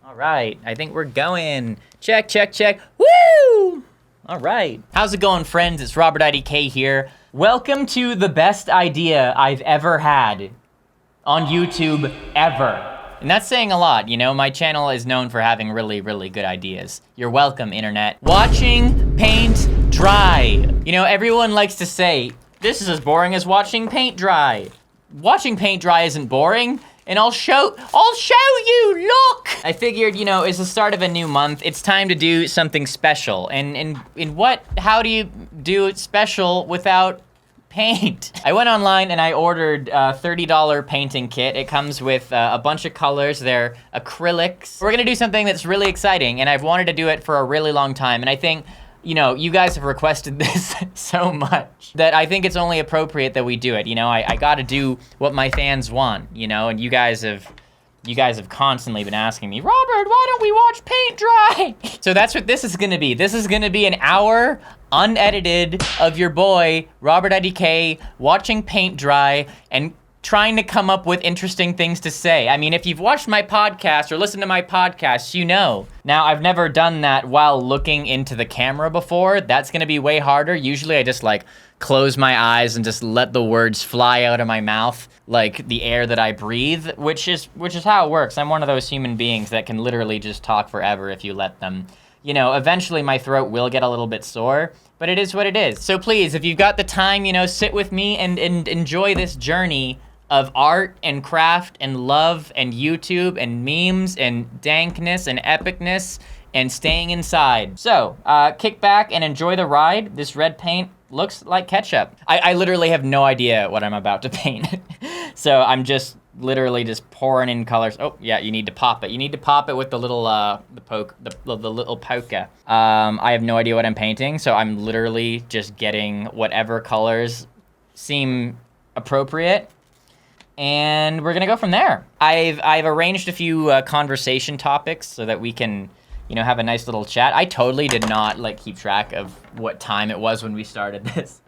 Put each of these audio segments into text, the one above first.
All right, I think we're going. Check, check, check. Woo! All right. How's it going, friends? It's RobertIDK here. Welcome to the best idea I've ever had on YouTube ever. And that's saying a lot, you know? My channel is known for having really, really good ideas. You're welcome, internet. Watching paint dry. You know, everyone likes to say, this is as boring as watching paint dry. Watching paint dry isn't boring. And I'll show you, look! I figured, you know, it's the start of a new month. It's time to do something special. And how do you do it special without paint? I went online and I ordered a $30 painting kit. It comes with a bunch of colors. They're acrylics. We're gonna do something that's really exciting, and I've wanted to do it for a really long time. And I think, you know, you guys have requested this so much that I think it's only appropriate that we do it. You know, I gotta do what my fans want, you know, and you guys have constantly been asking me, Robert, why don't we watch paint dry? So that's what this is gonna be. This is gonna be an hour unedited of your boy, RobertIDK, watching paint dry and trying to come up with interesting things to say. I mean, if you've watched my podcast or listened to my podcast, you know. Now, I've never done that while looking into the camera before. That's gonna be way harder. Usually I just like close my eyes and just let the words fly out of my mouth like the air that I breathe, which is how it works. I'm one of those human beings that can literally just talk forever if you let them. You know, eventually my throat will get a little bit sore, but it is what it is. So please, if you've got the time, you know, sit with me and enjoy this journey of art and craft and love and YouTube and memes and dankness and epicness and staying inside. So, kick back and enjoy the ride. This red paint looks like ketchup. I literally have no idea what I'm about to paint. So I'm just literally just pouring in colors. Oh yeah, you need to pop it. You need to pop it with the little, the little polka. I have no idea what I'm painting, so I'm literally just getting whatever colors seem appropriate. And we're gonna go from there. I've arranged a few conversation topics so that we can, you know, have a nice little chat. I totally did not like keep track of what time it was when we started this.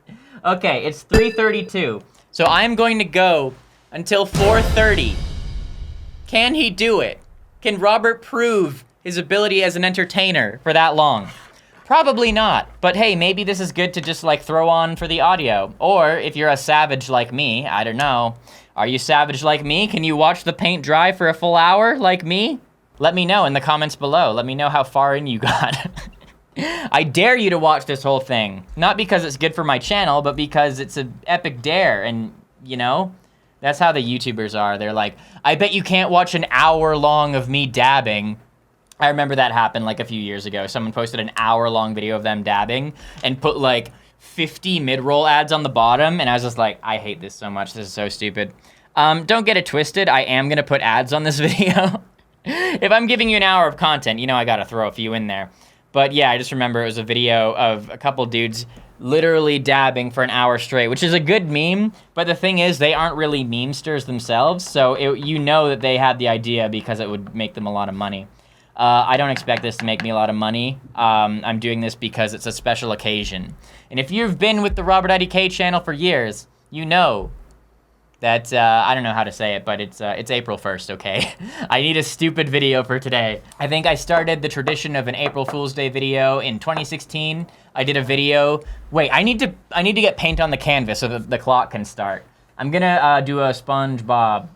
Okay, it's 3:32. So I'm going to go until 4:30. Can he do it? Can Robert prove his ability as an entertainer for that long? Probably not, but hey, maybe this is good to just like throw on for the audio. Or if you're a savage like me, I don't know. Are you savage like me? Can you watch the paint dry for a full hour like me? Let me know in the comments below. Let me know how far in you got. I dare you to watch this whole thing. Not because it's good for my channel, but because it's an epic dare. And, you know, that's how the YouTubers are. They're like, I bet you can't watch an hour long of me dabbing. I remember that happened like a few years ago. Someone posted an hour-long video of them dabbing and put like 50 mid-roll ads on the bottom, and I was just like, I hate this so much. This is so stupid. Don't get it twisted. I am gonna put ads on this video. If I'm giving you an hour of content, you know I gotta throw a few in there. But yeah, I just remember it was a video of a couple dudes literally dabbing for an hour straight, which is a good meme, but the thing is, they aren't really memesters themselves, so you know that they had the idea because it would make them a lot of money. I don't expect this to make me a lot of money. I'm doing this because it's a special occasion. And if you've been with the RobertIDK channel for years, you know that, I don't know how to say it, but it's April 1st, okay? I need a stupid video for today. I think I started the tradition of an April Fool's Day video in 2016. I did a video, wait, I need to get paint on the canvas so that the clock can start. I'm gonna do a SpongeBob.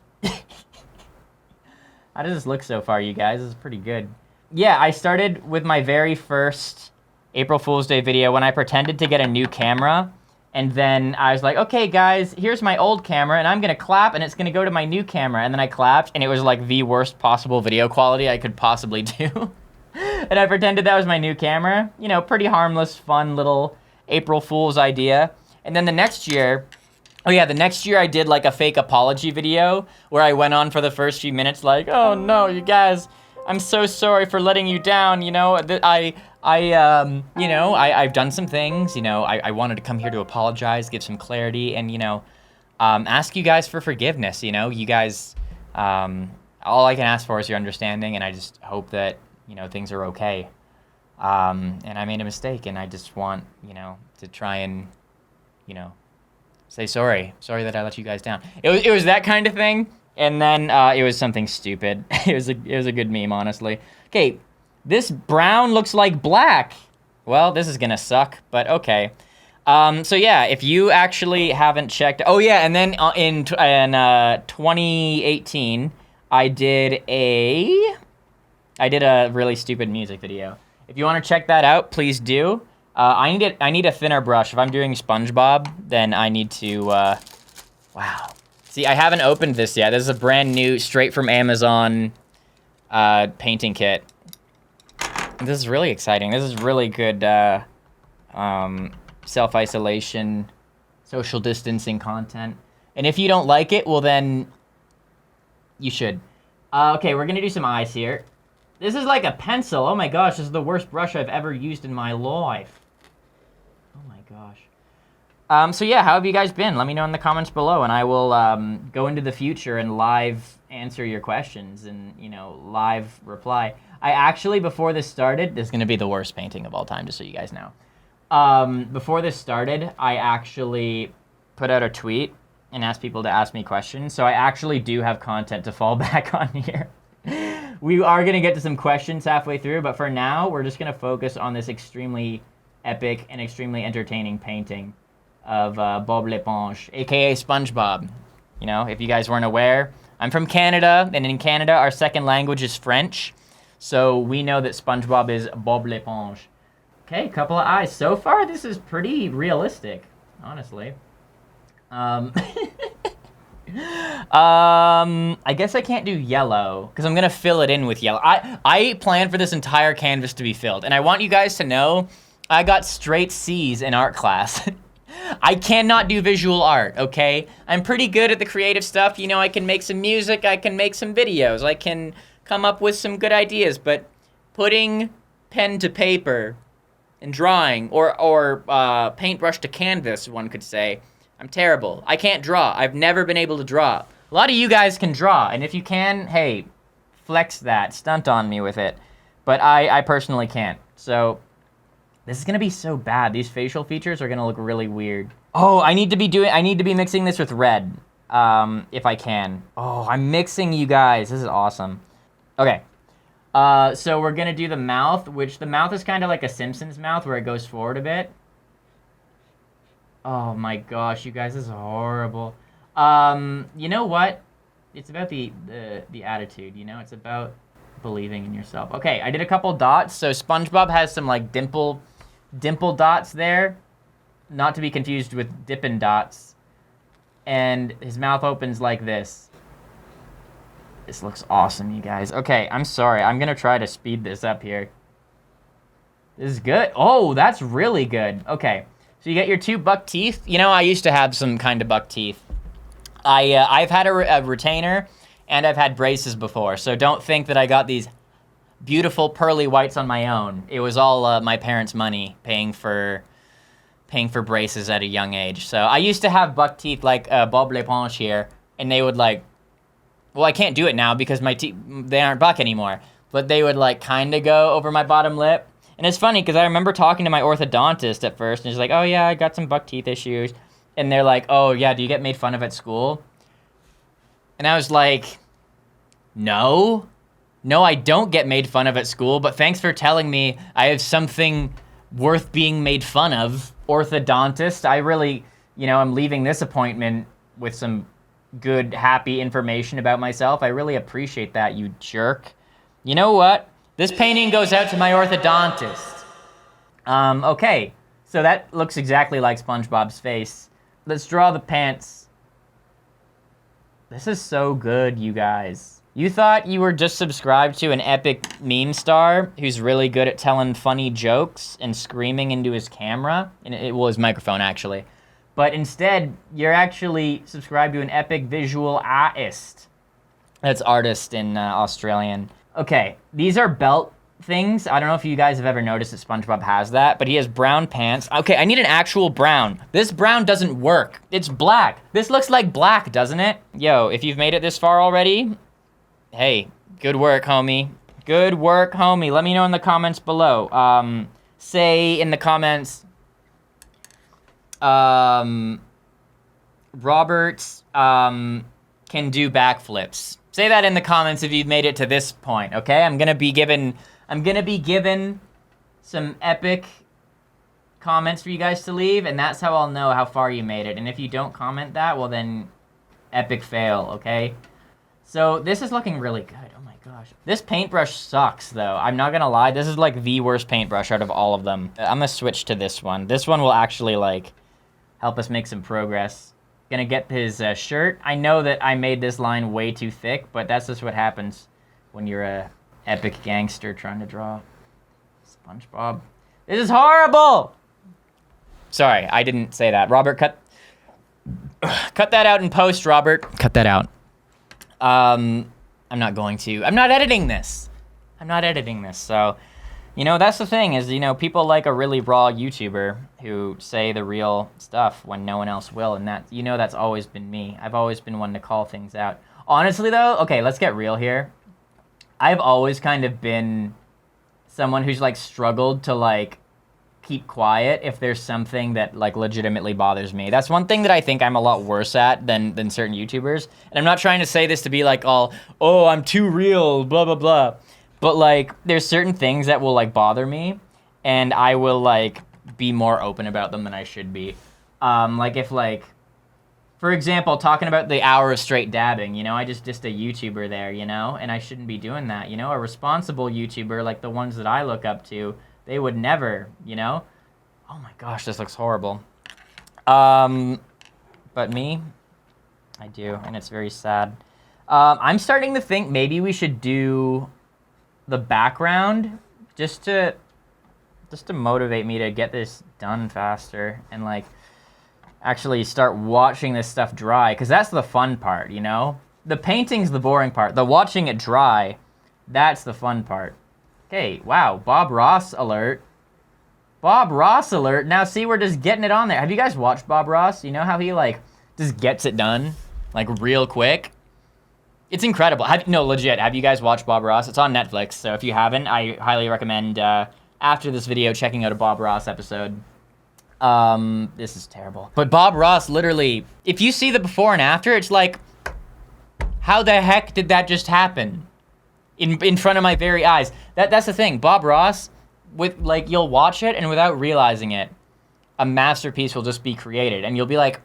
How does this look so far, you guys? This is pretty good. Yeah, I started with my very first April Fool's Day video when I pretended to get a new camera, and then I was like, okay, guys, here's my old camera, and I'm gonna clap, and it's gonna go to my new camera, and then I clapped, and it was like the worst possible video quality I could possibly do. And I pretended that was my new camera. You know, pretty harmless, fun little April Fool's idea. And then the next year, oh yeah, the next year I did like a fake apology video where I went on for the first few minutes like, oh no, you guys, I'm so sorry for letting you down, you know, I've done some things, you know, I wanted to come here to apologize, give some clarity, and, you know, ask you guys for forgiveness, you know, you guys, all I can ask for is your understanding, and I just hope that, you know, things are okay. And I made a mistake, and I just want, you know, to try and, you know, say sorry that I let you guys down. It was that kind of thing, And then it was something stupid. It was a good meme, honestly. Okay, this brown looks like black. Well, this is gonna suck, but okay. So yeah, if you actually haven't checked, oh yeah, and then in 2018, I did a really stupid music video. If you want to check that out, please do. I need a thinner brush. If I'm doing SpongeBob, then I need to. Wow. See, I haven't opened this yet. This is a brand new, straight from Amazon, painting kit. This is really exciting. This is really good. Self-isolation, social distancing content. And if you don't like it, well then, you should. Okay, we're gonna do some eyes here. This is like a pencil. Oh my gosh, this is the worst brush I've ever used in my life. Oh my gosh. So yeah, how have you guys been? Let me know in the comments below, and I will go into the future and live answer your questions and, you know, live reply. I actually, before this started, this is gonna be the worst painting of all time, just so you guys know. Before this started, I actually put out a tweet and asked people to ask me questions. So I actually do have content to fall back on here. We are going to get to some questions halfway through, but for now, we're just going to focus on this extremely epic and extremely entertaining painting of Bob L'Éponge, aka SpongeBob. You know, if you guys weren't aware, I'm from Canada, and in Canada, our second language is French. So we know that SpongeBob is Bob L'Éponge. Okay, couple of eyes. So far, this is pretty realistic, honestly. I guess I can't do yellow, because I'm going to fill it in with yellow. I planned for this entire canvas to be filled, and I want you guys to know I got straight C's in art class. I cannot do visual art, okay? I'm pretty good at the creative stuff. You know, I can make some music, I can make some videos, I can come up with some good ideas, but putting pen to paper and drawing, or paintbrush to canvas, one could say, I'm terrible. I can't draw. I've never been able to draw. A lot of you guys can draw, and if you can, hey, flex that, stunt on me with it. But I personally can't. So this is gonna be so bad. These facial features are gonna look really weird. Oh, I need to be mixing this with red, if I can. Oh, I'm mixing, you guys. This is awesome. Okay. So we're gonna do the mouth, which the mouth is kind of like a Simpsons mouth where it goes forward a bit. Oh my gosh, you guys, this is horrible. You know what? It's about the attitude, you know? It's about believing in yourself. Okay, I did a couple dots. So SpongeBob has some like dimple dots there. Not to be confused with Dippin' Dots. And his mouth opens like this. This looks awesome, you guys. Okay, I'm sorry. I'm gonna try to speed this up here. This is good. Oh, that's really good. Okay, so you get your 2 buck teeth. You know, I used to have some kind of buck teeth. I've had a retainer, and I've had braces before, so don't think that I got these beautiful pearly whites on my own. It was all my parents' money paying for braces at a young age. So I used to have buck teeth like Bob L'Éponge here, and they would like, well, I can't do it now because my teeth, they aren't buck anymore, but they would like kind of go over my bottom lip. And it's funny because I remember talking to my orthodontist at first, and he's like, oh yeah, I got some buck teeth issues. And they're like, oh yeah, do you get made fun of at school? And I was like, no, I don't get made fun of at school, but thanks for telling me I have something worth being made fun of. Orthodontist, I really, you know, I'm leaving this appointment with some good, happy information about myself. I really appreciate that, you jerk. You know what? This painting goes out to my orthodontist. Okay, so that looks exactly like SpongeBob's face. Let's draw the pants. This is so good, you guys. You thought you were just subscribed to an epic meme star who's really good at telling funny jokes and screaming into his camera, and his microphone actually. But instead, you're actually subscribed to an epic visual artist. That's artist in Australian. Okay, these are belt things. I don't know if you guys have ever noticed that SpongeBob has that, but he has brown pants. Okay, I need an actual brown. This brown doesn't work. It's black. This looks like black, doesn't it? Yo, if you've made it this far already, hey, good work, homie. Good work, homie. Let me know in the comments below. Say in the comments, Robert, can do backflips. Say that in the comments if you've made it to this point, okay? I'm gonna be given some epic comments for you guys to leave, and that's how I'll know how far you made it. And if you don't comment that, well then, epic fail, okay? So this is looking really good. Oh my gosh. This paintbrush sucks though. I'm not gonna lie, this is like the worst paintbrush out of all of them. I'm gonna switch to this one. This one will actually like help us make some progress. Gonna get his shirt. I know that I made this line way too thick, but that's just what happens when you're a epic gangster trying to draw SpongeBob. This is horrible! Sorry, I didn't say that. Robert, cut that out in post, Robert. Cut that out. I'm not going to. I'm not editing this. So, you know, that's the thing is, you know, people like a really raw YouTuber who say the real stuff when no one else will, and that, you know, that's always been me. I've always been one to call things out. Honestly, though, okay, let's get real here. I've always kind of been someone who's, like, struggled to, like, keep quiet if there's something that, like, legitimately bothers me. That's one thing that I think I'm a lot worse at than certain YouTubers. And I'm not trying to say this to be, like, all, oh, I'm too real, blah, blah, blah. But, like, there's certain things that will, like, bother me, and I will, like, be more open about them than I should be. Like, if, like, for example, talking about the hour of straight dabbing, you know, I just dissed a YouTuber there, you know, and I shouldn't be doing that, you know? A responsible YouTuber, like the ones that I look up to, they would never, you know? Oh my gosh, this looks horrible. But me, I do, and it's very sad. I'm starting to think maybe we should do the background just to motivate me to get this done faster and like actually start watching this stuff dry, because that's the fun part, you know? The painting's the boring part. The watching it dry, that's the fun part. Okay, wow, Bob Ross alert. Bob Ross alert. Now see, we're just getting it on there. Have you guys watched Bob Ross? You know how he like just gets it done like real quick? It's incredible. No, legit, have you guys watched Bob Ross? It's on Netflix, so if you haven't, I highly recommend after this video checking out a Bob Ross episode. This is terrible. But Bob Ross, literally, if you see the before and after, it's like, how the heck did that just happen? In front of my very eyes. That's the thing. Bob Ross, with like, you'll watch it, and without realizing it, a masterpiece will just be created, and you'll be like,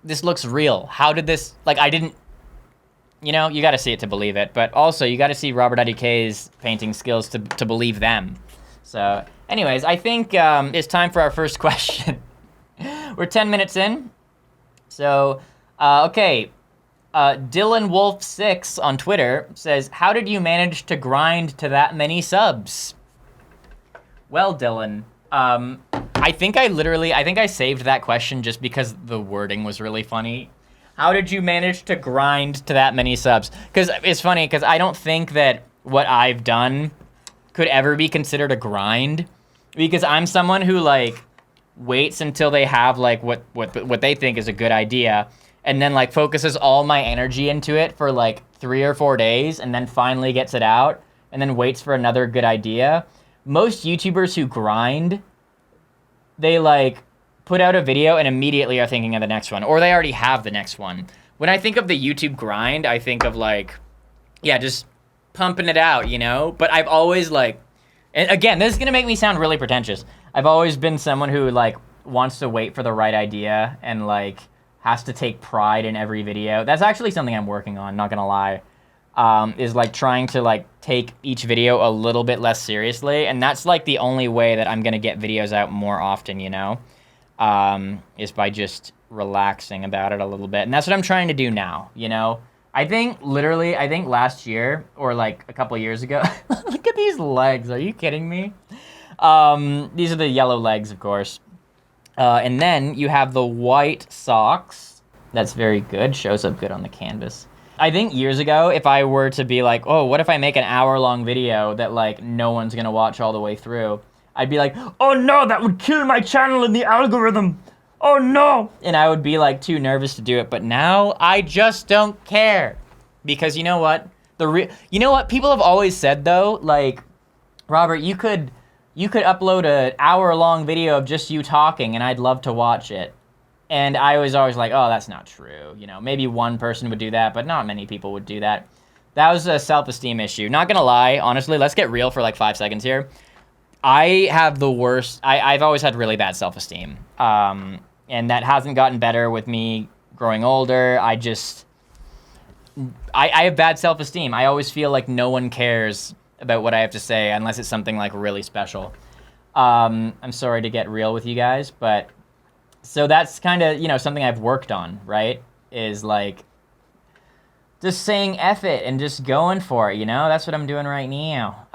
this looks real. How did this, like, I didn't, you know, you gotta see it to believe it, but also you gotta see RobertIDK's painting skills to believe them. So, anyways, I think it's time for our first question. We're 10 minutes in. So, okay. Dylan Wolf 6 on Twitter says, how did you manage to grind to that many subs? Well, Dylan, I think I saved that question just because the wording was really funny. How did you manage to grind to that many subs? Because it's funny, because I don't think that what I've done could ever be considered a grind, because I'm someone who like waits until they have like what they think is a good idea, and then like focuses all my energy into it for like 3 or 4 days, and then finally gets it out, and then waits for another good idea. Most YouTubers who grind, they like put out a video and immediately are thinking of the next one, or they already have the next one. When I think of the YouTube grind, I think of like, yeah, just pumping it out, you know? But I've always like, and again, this is gonna make me sound really pretentious. I've always been someone who like wants to wait for the right idea and like has to take pride in every video. That's actually something I'm working on, not gonna lie. Is like trying to like take each video a little bit less seriously, and that's like the only way that I'm gonna get videos out more often, you know? Is by just relaxing about it a little bit. And that's what I'm trying to do now, you know? I think last year, or like a couple years ago, look at these legs, are you kidding me? These are the yellow legs, of course. And then you have the white socks. That's very good, shows up good on the canvas. I think years ago, if I were to be like, oh, what if I make an hour-long video that like no one's gonna watch all the way through? I'd be like, oh no, that would kill my channel in the algorithm. Oh no. And I would be like too nervous to do it. But now I just don't care. Because you know what? You know what people have always said though? Like, Robert, you could upload an hour-long video of just you talking and I'd love to watch it. And I was always like, oh, that's not true. You know, maybe one person would do that, but not many people would do that. That was a self-esteem issue. Not gonna lie, honestly, let's get real for like 5 seconds here. I have the worst, I've always had really bad self-esteem. And that hasn't gotten better with me growing older. I have bad self-esteem. I always feel like no one cares about what I have to say unless it's something like really special. I'm sorry to get real with you guys, but so that's kind of, you know, something I've worked on, right? Is like just saying F it and just going for it, you know? That's what I'm doing right now.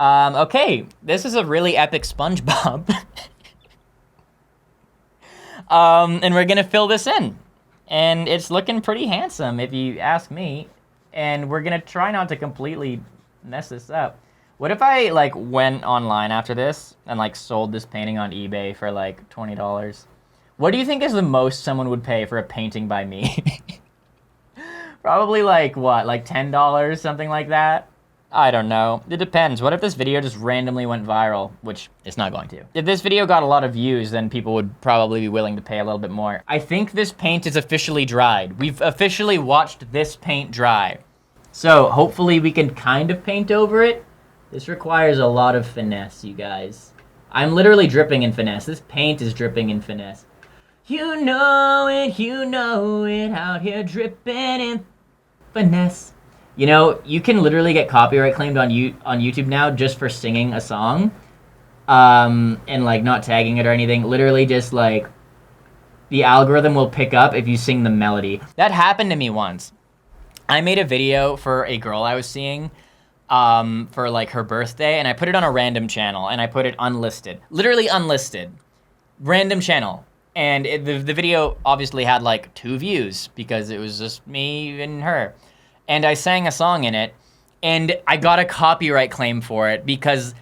Okay, this is a really epic SpongeBob. And we're gonna fill this in. And it's looking pretty handsome, if you ask me. And we're gonna try not to completely mess this up. What if I like went online after this and like sold this painting on eBay for like $20? What do you think is the most someone would pay for a painting by me? Probably like what, like $10, something like that? I don't know. It depends. What if this video just randomly went viral, which it's not going to. If this video got a lot of views, then people would probably be willing to pay a little bit more. I think this paint is officially dried. We've officially watched this paint dry. So hopefully we can kind of paint over it. This requires a lot of finesse, you guys. I'm literally dripping in finesse. This paint is dripping in finesse. You know it, out here dripping in finesse. You know, you can literally get copyright claimed on YouTube now just for singing a song, and like not tagging it or anything. Literally just like the algorithm will pick up if you sing the melody. That happened to me once. I made a video for a girl I was seeing for like her birthday, and I put it on a random channel, and I put it unlisted. Literally unlisted. Random channel. And the video obviously had like 2 views because it was just me and her. And I sang a song in it, and I got a copyright claim for it because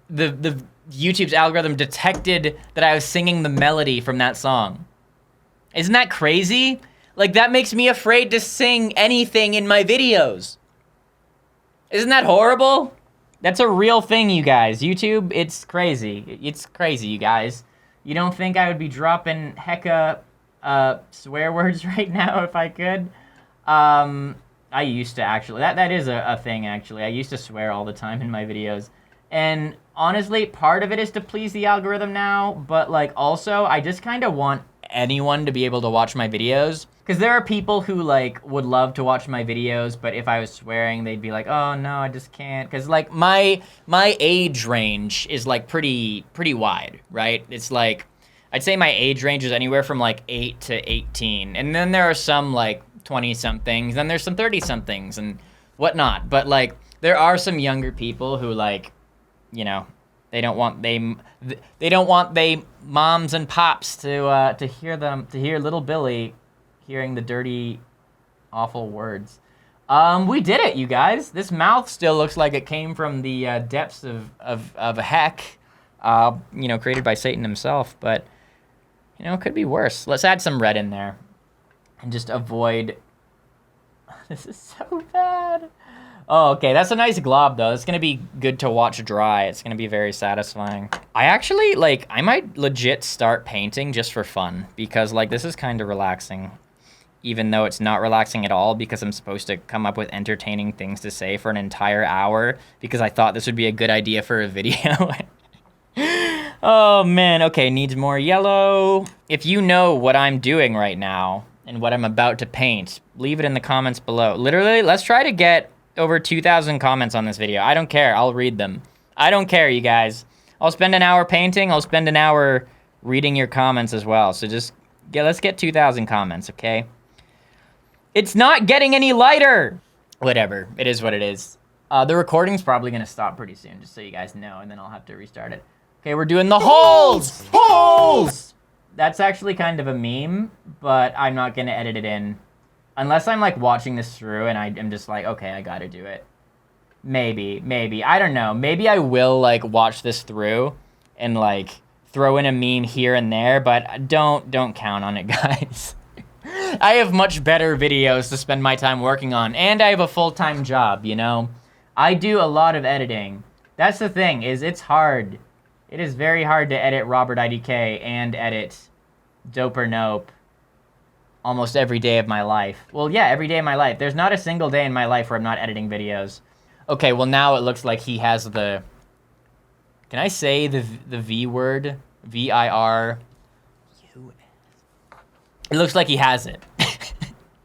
the YouTube's algorithm detected that I was singing the melody from that song. Isn't that crazy? Like, that makes me afraid to sing anything in my videos. Isn't that horrible? That's a real thing, you guys. YouTube, it's crazy. It's crazy, you guys. You don't think I would be dropping hecka swear words right now if I could? I used to actually. That is a thing, actually. I used to swear all the time in my videos. And honestly, part of it is to please the algorithm now, but like also, I just kind of want anyone to be able to watch my videos. Because there are people who like would love to watch my videos, but if I was swearing, they'd be like, oh no, I just can't. Because like my age range is like pretty wide, right? It's like, I'd say my age range is anywhere from like 8 to 18. And then there are some like 20-somethings, then there's some 30-somethings and whatnot. But like, there are some younger people who like, you know, they don't want they moms and pops to hear little Billy hearing the dirty, awful words. We did it, you guys. This mouth still looks like it came from the depths of a heck, you know, created by Satan himself. But you know, it could be worse. Let's add some red in there and just avoid. This is so bad. Oh, okay, that's a nice glob, though. It's gonna be good to watch dry. It's gonna be very satisfying. I actually, like, I might legit start painting just for fun, because, like, this is kind of relaxing, even though it's not relaxing at all, because I'm supposed to come up with entertaining things to say for an entire hour, because I thought this would be a good idea for a video. Oh, man, okay, needs more yellow. If you know what I'm doing right now, and what I'm about to paint, leave it in the comments below. Literally, let's try to get over 2,000 comments on this video. I don't care. I'll read them. I don't care, you guys. I'll spend an hour painting. I'll spend an hour reading your comments as well. So just, let's get 2,000 comments, okay? It's not getting any lighter. Whatever. It is what it is. The recording's probably going to stop pretty soon, just so you guys know, and then I'll have to restart it. Okay, we're doing the holes! Holes! That's actually kind of a meme, but I'm not going to edit it in. Unless I'm, like, watching this through and I'm just like, okay, I gotta do it. Maybe. I don't know. Maybe I will, like, watch this through and, like, throw in a meme here and there, but don't count on it, guys. I have much better videos to spend my time working on, and I have a full-time job, you know? I do a lot of editing. That's the thing, is it's hard. It is very hard to edit RobertIDK and edit Dope or Nope almost every day of my life. Well, yeah, every day of my life. There's not a single day in my life where I'm not editing videos. Okay, well now it looks like he has the... Can I say the V word? V-I-R... It looks like he has it.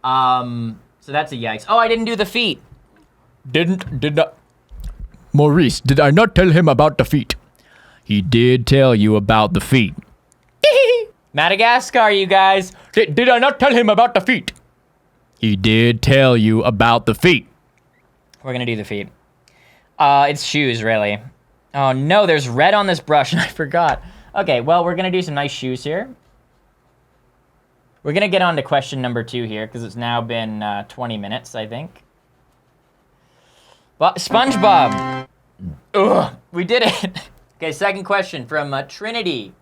So that's a yikes. Oh, I didn't do the feet. Did not. Maurice, did I not tell him about the feet? He did tell you about the feet. Madagascar, you guys. Did I not tell him about the feet? He did tell you about the feet. We're gonna do the feet. It's shoes, really. Oh no, there's red on this brush and I forgot. Okay, well, we're gonna do some nice shoes here. We're gonna get on to question number 2 here, because it's now been 20 minutes, I think. But SpongeBob. Ugh, we did it. Okay, second question from Trinity.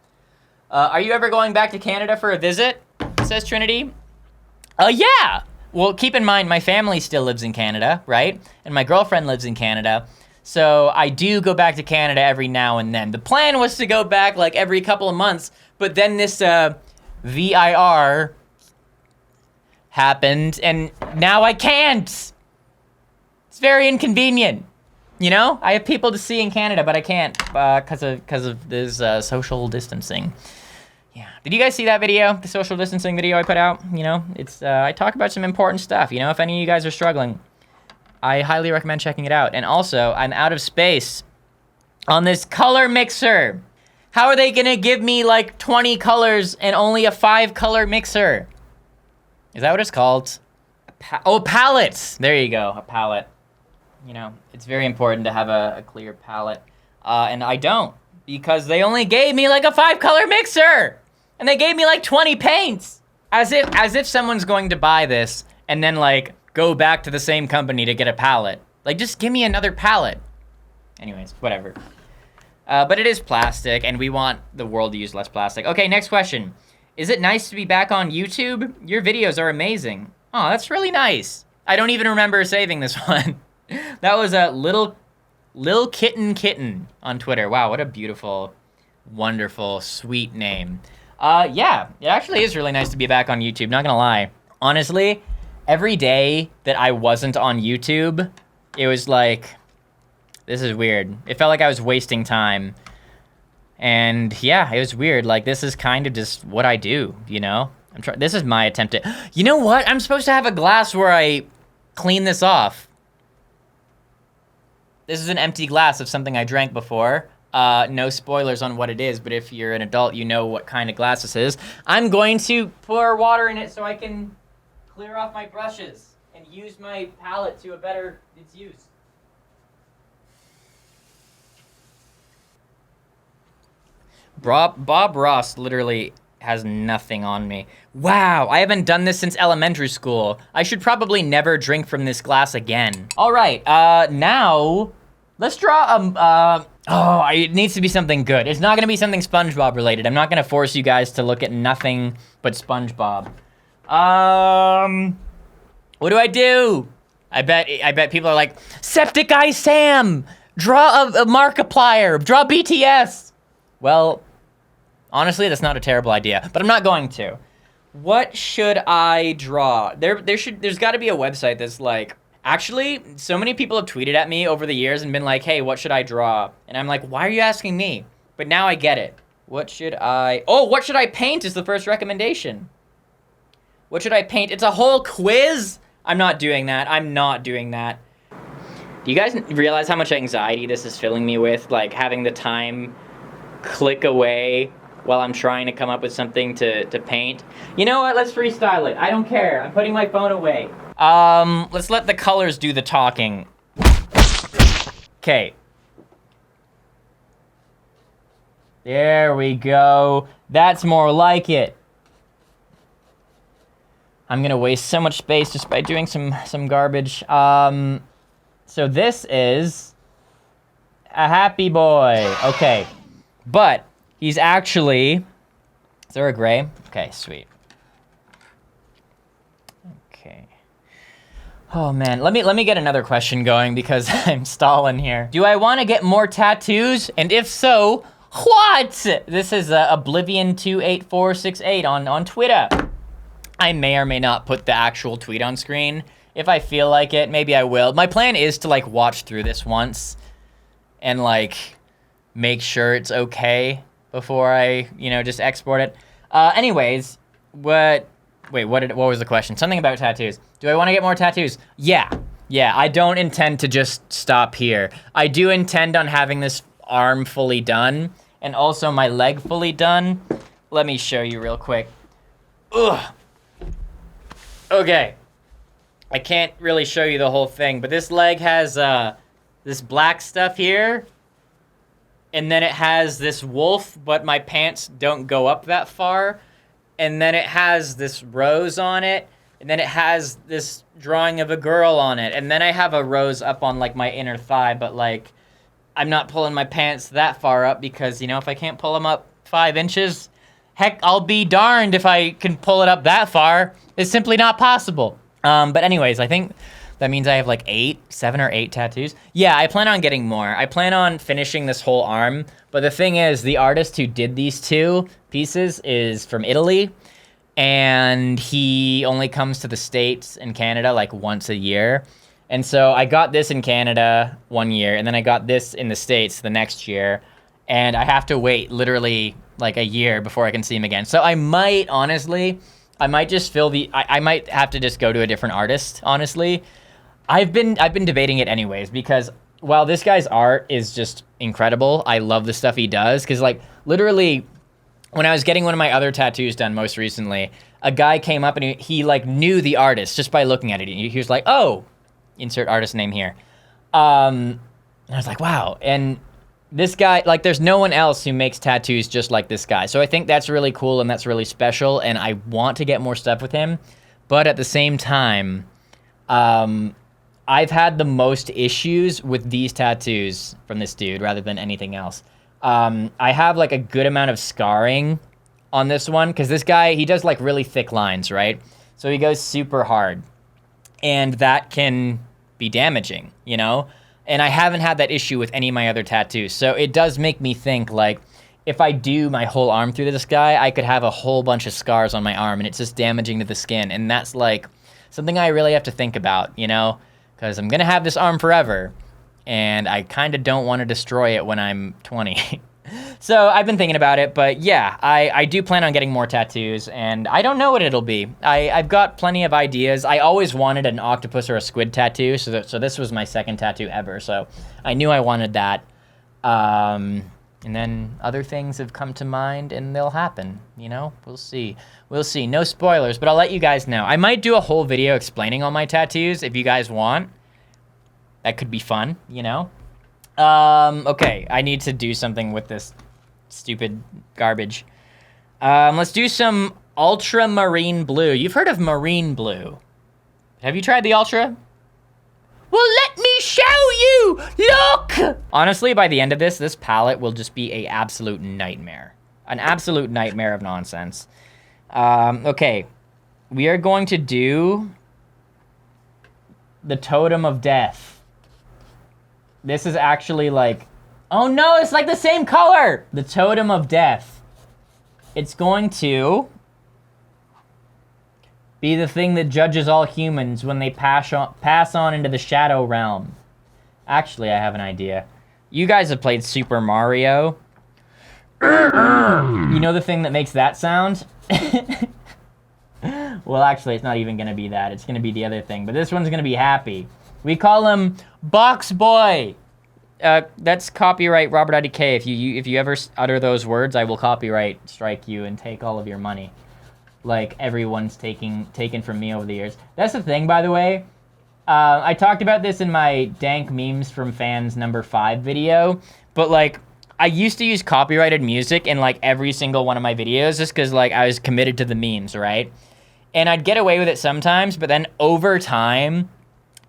Are you ever going back to Canada for a visit? Says Trinity. Yeah. Well, keep in mind, my family still lives in Canada, right? And my girlfriend lives in Canada. So I do go back to Canada every now and then. The plan was to go back like every couple of months, but then this VIR happened, and now I can't. It's very inconvenient. You know, I have people to see in Canada, but I can't because of this social distancing. Yeah. Did you guys see that video, the social distancing video I put out? You know, it's I talk about some important stuff. You know, if any of you guys are struggling, I highly recommend checking it out. And also, I'm out of space on this color mixer. How are they gonna give me like 20 colors and only a 5-color mixer? Is that what it's called? Palettes. There you go, a palette. You know, it's very important to have a clear palette. And I don't, because they only gave me like a 5-color mixer. And they gave me like 20 paints. As if someone's going to buy this and then like go back to the same company to get a palette. Like, just give me another palette. Anyways, whatever. But it is plastic, and we want the world to use less plastic. Okay, next question. Is it nice to be back on YouTube? Your videos are amazing. Oh, that's really nice. I don't even remember saving this one. That was a Lil Kitten on Twitter. Wow, what a beautiful, wonderful, sweet name. Yeah, it actually is really nice to be back on YouTube, not gonna lie. Honestly, every day that I wasn't on YouTube, it was like, this is weird. It felt like I was wasting time. And yeah, it was weird. Like, this is kind of just what I do, you know? This is my attempt at, you know what? I'm supposed to have a glass where I clean this off. This is an empty glass of something I drank before. No spoilers on what it is, but if you're an adult, you know what kind of glass this is. I'm going to pour water in it so I can clear off my brushes and use my palette to its use. Bob Ross literally has nothing on me. Wow, I haven't done this since elementary school. I should probably never drink from this glass again. All right, now let's draw oh, it needs to be something good. It's not gonna be something SpongeBob related. I'm not gonna force you guys to look at nothing but SpongeBob. What do I do? I bet people are like, Septic Eye Sam, draw a Markiplier, draw BTS. Well, honestly, that's not a terrible idea, but I'm not going to. What should I draw? There's gotta be a website that's like, actually, so many people have tweeted at me over the years and been like, hey, what should I draw? And I'm like, why are you asking me? But now I get it. What should I paint is the first recommendation. What should I paint? It's a whole quiz? I'm not doing that. I'm not doing that. Do you guys realize how much anxiety this is filling me with? Like, having the time click away while I'm trying to come up with something to paint. You know what? Let's freestyle it. I don't care. I'm putting my phone away. Let's let the colors do the talking. Okay. There we go. That's more like it. I'm gonna waste so much space just by doing some garbage. So this is a happy boy. Okay. But he's actually, is there a gray? Okay, sweet. Okay. Oh man, let me get another question going because I'm stalling here. Do I want to get more tattoos? And if so, what? This is Oblivion28468 on Twitter. I may or may not put the actual tweet on screen. If I feel like it, maybe I will. My plan is to like watch through this once and like make sure it's okay before I, just export it. Anyways, what was the question? Something about tattoos. Do I want to get more tattoos? Yeah, I don't intend to just stop here. I do intend on having this arm fully done and also my leg fully done. Let me show you real quick. Ugh. Okay. I can't really show you the whole thing, but this leg has this black stuff here, and then it has this wolf, but my pants don't go up that far, and then it has this rose on it, and then it has this drawing of a girl on it, and then I have a rose up on like my inner thigh, but like I'm not pulling my pants that far up because, if I can't pull them up 5 inches, heck, I'll be darned if I can pull it up that far. It's simply not possible. But anyways, I think that means I have like 7 or 8 tattoos. Yeah, I plan on getting more. I plan on finishing this whole arm. But the thing is, the artist who did these 2 pieces is from Italy. And he only comes to the States and Canada like once a year. And so I got this in Canada 1 year. And then I got this in the States the next year. And I have to wait literally like a year before I can see him again. So I might, honestly... I might just I might have to just go to a different artist, honestly. I've been debating it anyways, because while this guy's art is just incredible, I love the stuff he does, because like literally when I was getting one of my other tattoos done most recently, a guy came up and he like knew the artist just by looking at it. He was like, oh, insert artist name here. And I was like, wow. And this guy, like, there's no one else who makes tattoos just like this guy. So I think that's really cool and that's really special, and I want to get more stuff with him. But at the same time, I've had the most issues with these tattoos from this dude rather than anything else. I have, like, a good amount of scarring on this one, because this guy, he does, like, really thick lines, right? So he goes super hard. And that can be damaging, And I haven't had that issue with any of my other tattoos. So it does make me think, like, if I do my whole arm through this guy, I could have a whole bunch of scars on my arm, and it's just damaging to the skin. And that's, like, something I really have to think about, Because I'm going to have this arm forever, and I kind of don't want to destroy it when I'm 20. So I've been thinking about it, but yeah, I do plan on getting more tattoos, and I don't know what it'll be. I've got plenty of ideas. I always wanted an octopus or a squid tattoo, so this was my second tattoo ever, so I knew I wanted that. And then other things have come to mind, and they'll happen, We'll see. We'll see. No spoilers, but I'll let you guys know. I might do a whole video explaining all my tattoos if you guys want. That could be fun, Okay, I need to do something with this stupid garbage. Let's do some ultramarine blue. You've heard of marine blue. Have you tried the ultra? Well, let me show you! Look! Honestly, by the end of this palette will just be an absolute nightmare. An absolute nightmare of nonsense. Okay, we are going to do the totem of death. This is actually like, oh no, it's like the same color! The totem of death. It's going to be the thing that judges all humans when they pass on into the shadow realm. Actually, I have an idea. You guys have played Super Mario. You know the thing that makes that sound? Well, actually, it's not even gonna be that. It's gonna be the other thing, but this one's gonna be happy. We call him Box Boy. That's copyright RobertIDK. If you ever utter those words, I will copyright strike you and take all of your money, like everyone's taken from me over the years. That's the thing, by the way. I talked about this in my Dank Memes from Fans #5 video, but like I used to use copyrighted music in like every single one of my videos just because like I was committed to the memes, right? And I'd get away with it sometimes, but then over time,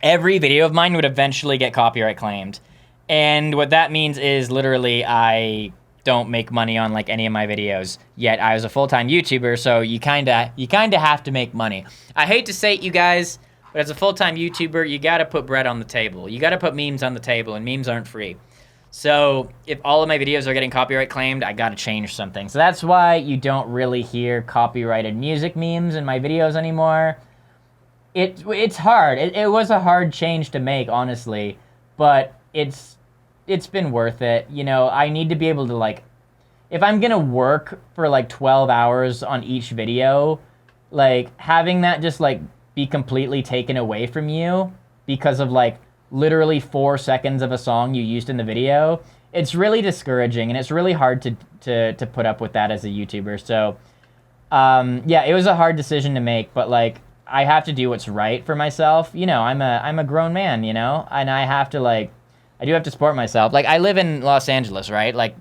every video of mine would eventually get copyright claimed. And what that means is literally I don't make money on like any of my videos, yet I was a full-time YouTuber, so you kinda have to make money. I hate to say it, you guys, but as a full-time YouTuber, you gotta put bread on the table. You gotta put memes on the table, and memes aren't free. So if all of my videos are getting copyright claimed, I gotta change something. So that's why you don't really hear copyrighted music memes in my videos anymore. It's hard. It was a hard change to make, honestly, but it's been worth it. You know, I need to be able to, like, if I'm gonna work for like 12 hours on each video, like having that just like be completely taken away from you because of like literally 4 seconds of a song you used in the video, it's really discouraging, and it's really hard to put up with that as a YouTuber. So yeah, it was a hard decision to make, but like I have to do what's right for myself. You know, I'm a grown man, you know, and I have to I do have to support myself. Like, I live in Los Angeles, right? Like,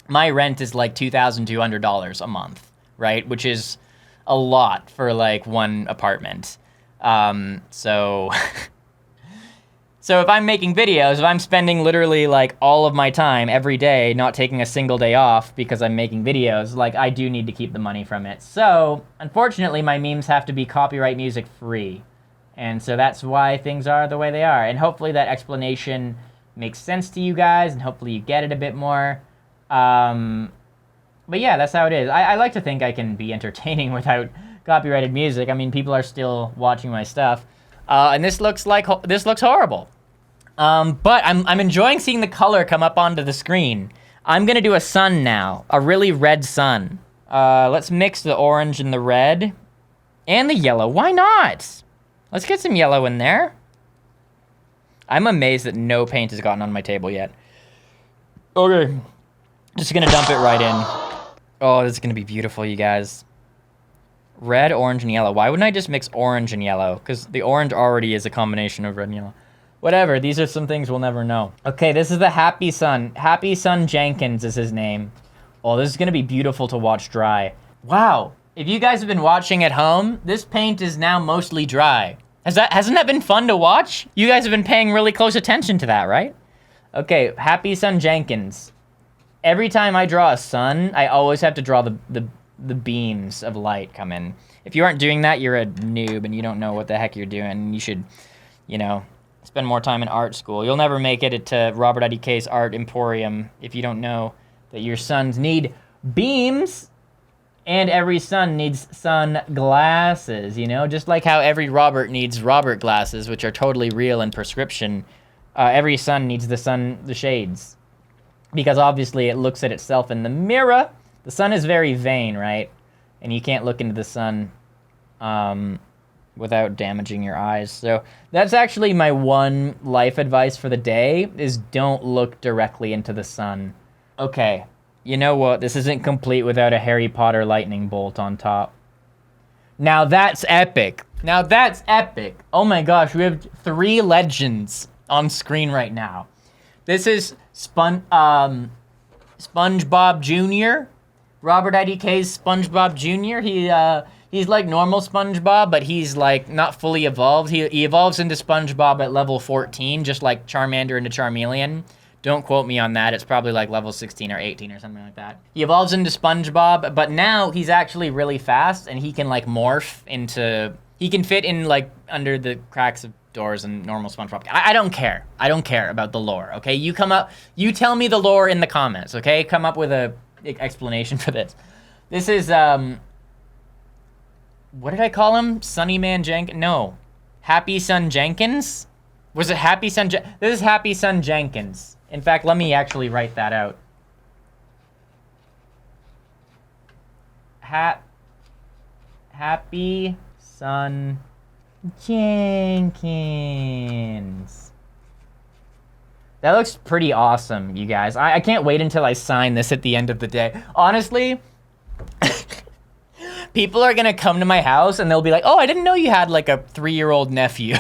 my rent is like $2,200 a month, right? Which is a lot for like one apartment. So if I'm making videos, if I'm spending literally like all of my time every day, not taking a single day off because I'm making videos, like I do need to keep the money from it. So unfortunately, my memes have to be copyright music free. And so that's why things are the way they are. And hopefully that explanation makes sense to you guys, and hopefully you get it a bit more. But yeah, that's how it is. I like to think I can be entertaining without copyrighted music. I mean, people are still watching my stuff. And this looks horrible. But I'm enjoying seeing the color come up onto the screen. I'm gonna do a sun now, a really red sun. Let's mix the orange and the red and the yellow. Why not? Let's get some yellow in there. I'm amazed that no paint has gotten on my table yet. Okay, just gonna dump it right in. Oh, this is gonna be beautiful, you guys. Red, orange, and yellow. Why wouldn't I just mix orange and yellow? Because the orange already is a combination of red and yellow. Whatever, these are some things we'll never know. Okay, this is the Happy Sun. Happy Sun Jenkins is his name. Oh, this is gonna be beautiful to watch dry. Wow, if you guys have been watching at home, this paint is now mostly dry. Hasn't that been fun to watch? You guys have been paying really close attention to that, right? Okay, Happy Sun Jenkins. Every time I draw a sun, I always have to draw the beams of light come in. If you aren't doing that, you're a noob and you don't know what the heck you're doing. You should, you know, spend more time in art school. You'll never make it to RobertIDK's Art Emporium if you don't know that your suns need beams, and every sun needs sunglasses, you know? Just like how every Robert needs Robert glasses, which are totally real and prescription, every sun needs the shades. Because obviously it looks at itself in the mirror. The sun is very vain, right? And you can't look into the sun without damaging your eyes. So that's actually my one life advice for the day, is don't look directly into the sun. Okay, you know what? This isn't complete without a Harry Potter lightning bolt on top. Now that's epic. Now that's epic. Oh my gosh, we have 3 legends on screen right now. This is SpongeBob Jr., RobertIDK's SpongeBob Jr. He's like normal SpongeBob, but he's like not fully evolved. He evolves into SpongeBob at level 14, just like Charmander into Charmeleon. Don't quote me on that. It's probably like level 16 or 18 or something like that. He evolves into SpongeBob, but now he's actually really fast, and he can like morph into... He can fit in like under the cracks of doors and normal SpongeBob. I don't care. I don't care about the lore, okay? You tell me the lore in the comments, okay? Come up with a explanation for this. This is, what did I call him? Sunny Man Jenkins? No. Happy Sun Jenkins? Was it Happy Sun This is Happy Sun Jenkins. In fact, let me actually write that out. Happy Sun Jenkins. That looks pretty awesome, you guys. I can't wait until I sign this at the end of the day. Honestly, people are gonna come to my house and they'll be like, oh, I didn't know you had like a 3-year-old nephew.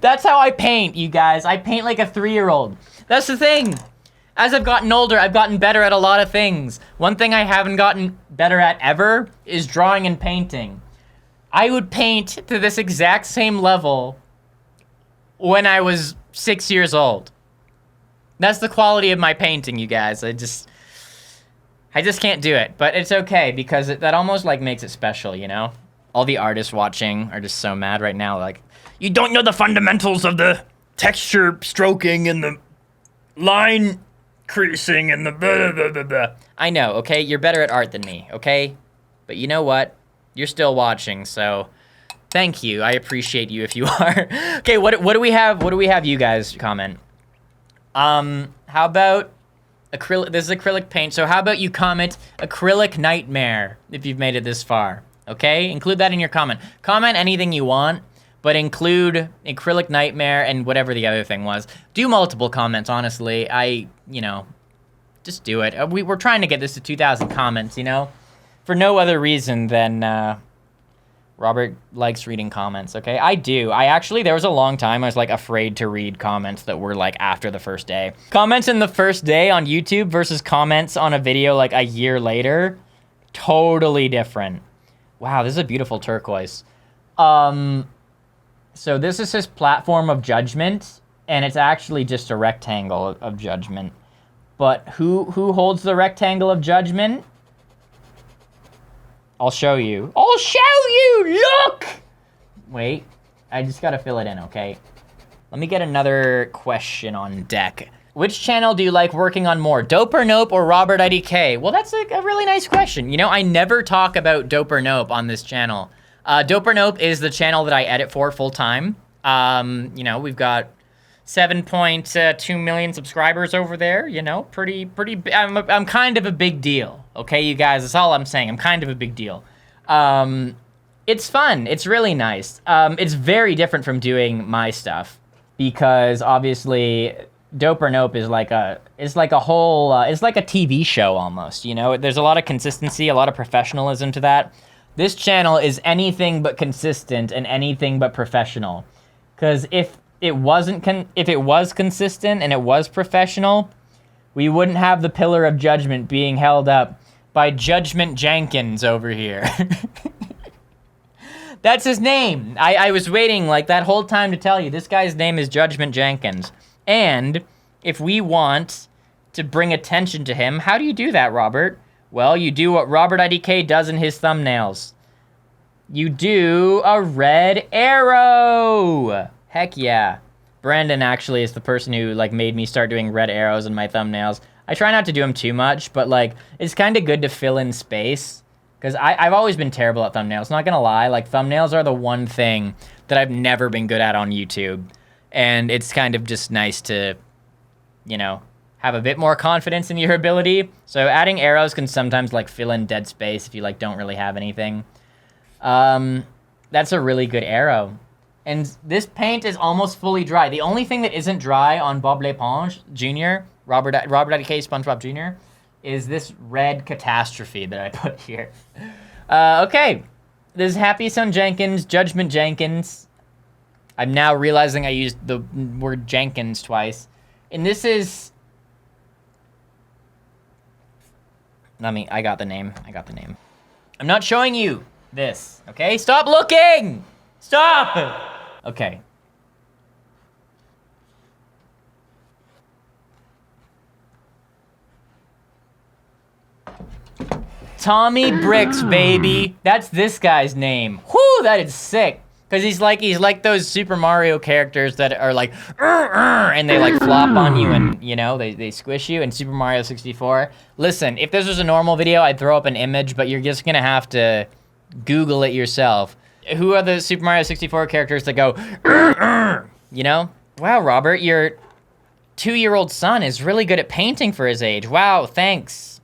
That's how I paint, you guys. I paint like a 3-year-old. That's the thing. As I've gotten older, I've gotten better at a lot of things. One thing I haven't gotten better at ever is drawing and painting. I would paint to this exact same level when I was 6 years old. That's the quality of my painting, you guys. I just can't do it, but it's okay because that almost like makes it special, you know? All the artists watching are just so mad right now, like, you don't know the fundamentals of the texture stroking and the line creasing and the blah, blah, blah, blah. I know, okay? You're better at art than me, okay? But you know what? You're still watching, so thank you. I appreciate you if you are. Okay, what do we have? What do we have you guys comment? How about acrylic? This is acrylic paint, so how about you comment acrylic nightmare if you've made it this far, okay? Include that in your comment. Comment anything you want, but include acrylic nightmare and whatever the other thing was. Do multiple comments, honestly. Just do it. We're trying to get this to 2,000 comments, you know? For no other reason than Robert likes reading comments, okay? I do. There was a long time I was like afraid to read comments that were like after the first day. Comments in the first day on YouTube versus comments on a video like a year later, totally different. Wow, this is a beautiful turquoise. So this is his platform of judgment, and it's actually just a rectangle of judgment. But who holds the rectangle of judgment? I'll show you. I'll show you! Look! Wait, I just gotta fill it in, okay? Let me get another question on deck. Which channel do you like working on more, Dope or Nope or RobertIDK? Well, that's a really nice question. You know, I never talk about Dope or Nope on this channel. Dope or Nope is the channel that I edit for full time. You know, we've got 7.2 million subscribers over there, you know, pretty, I'm kind of a big deal, okay, you guys, that's all I'm saying, I'm kind of a big deal. It's fun, it's really nice. It's very different from doing my stuff, because obviously, Dope or Nope is like it's like a TV show almost, you know, there's a lot of consistency, a lot of professionalism to that. This channel is anything but consistent and anything but professional, because if it was consistent and it was professional, we wouldn't have the pillar of judgment being held up by Judgment Jenkins over here. That's his name. I was waiting like that whole time to tell you, this guy's name is Judgment Jenkins. And if we want to bring attention to him, how do you do that, Robert? Well, you do what RobertIDK does in his thumbnails. You do a red arrow. Heck yeah. Brandon actually is the person who like made me start doing red arrows in my thumbnails. I try not to do them too much, but like it's kind of good to fill in space, because I've always been terrible at thumbnails, not gonna lie. Like thumbnails are the one thing that I've never been good at on YouTube, and it's kind of just nice to, you know, have a bit more confidence in your ability. So adding arrows can sometimes like fill in dead space if you like don't really have anything. That's a really good arrow. And this paint is almost fully dry. The only thing that isn't dry on Bob L'Éponge Jr., RobertIDK SpongeBob Jr., is this red catastrophe that I put here. Okay, this is Happy Son Jenkins, Judgment Jenkins. I'm now realizing I used the word Jenkins twice. And this is... I got the name. I'm not showing you this, okay? Stop looking! Stop! Okay. Tommy Bricks, baby. That's this guy's name. Whoo, that is sick. Cause he's like those Super Mario characters that are like, and they like flop on you and you know, they squish you in Super Mario 64. Listen, if this was a normal video, I'd throw up an image, but you're just gonna have to Google it yourself. Who are the Super Mario 64 characters that go, you know? Wow, Robert, your 2-year-old son is really good at painting for his age. Wow, thanks,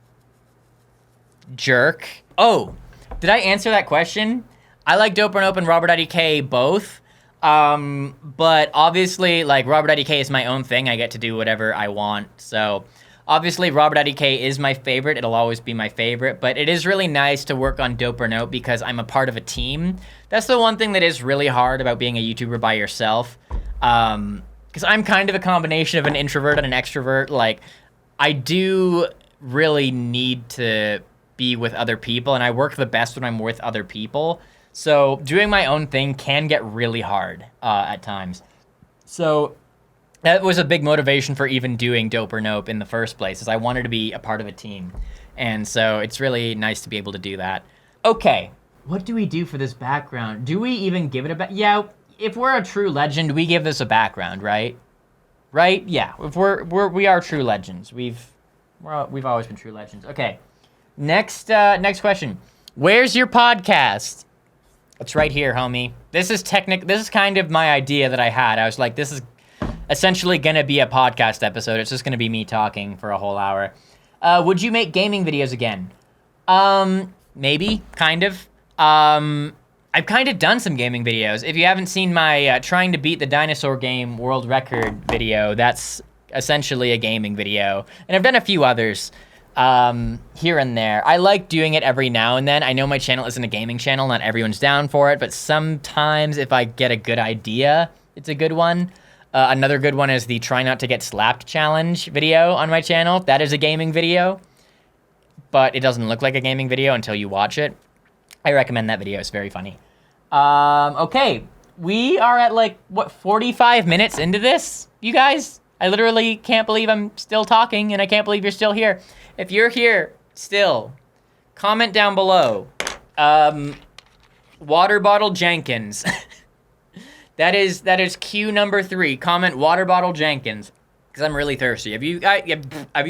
jerk. Oh, did I answer that question? I like Dope or Nope and RobertIDK both, but obviously, like, RobertIDK is my own thing. I get to do whatever I want, so... Obviously, RobertIDK is my favorite. It'll always be my favorite, but it is really nice to work on Dope or Nope because I'm a part of a team. That's the one thing that is really hard about being a YouTuber by yourself, because I'm kind of a combination of an introvert and an extrovert. Like, I do really need to be with other people, and I work the best when I'm with other people. So doing my own thing can get really hard at times. So... that was a big motivation for even doing Dope or Nope in the first place, is I wanted to be a part of a team. And so it's really nice to be able to do that. Okay, what do we do for this background? Do we even give it a yeah, if we're a true legend, we give this a background, right? right? Yeah, if we are true legends. We've always been true legends. Okay, next question. Where's your podcast? It's right here, homie. This is kind of my idea that I had. I was like, this is essentially gonna be a podcast episode. It's just gonna be me talking for a whole hour. Would you make gaming videos again? Maybe, kind of. I've kind of done some gaming videos. If you haven't seen my trying to beat the dinosaur game world record video, that's essentially a gaming video. And I've done a few others here and there. I like doing it every now and then. I know my channel isn't a gaming channel. Not everyone's down for it, but sometimes if I get a good idea, it's a good one. Another good one is the try not to get slapped challenge video on my channel. That is a gaming video, but it doesn't look like a gaming video until you watch it. I recommend that video. It's very funny. Okay, we are at like, what, 45 minutes into this, you guys? I literally can't believe I'm still talking, and I can't believe you're still here. If you're here still, comment down below. Water Bottle Jenkins. That is cue number 3. Comment Water Bottle Jenkins, because I'm really thirsty. Have you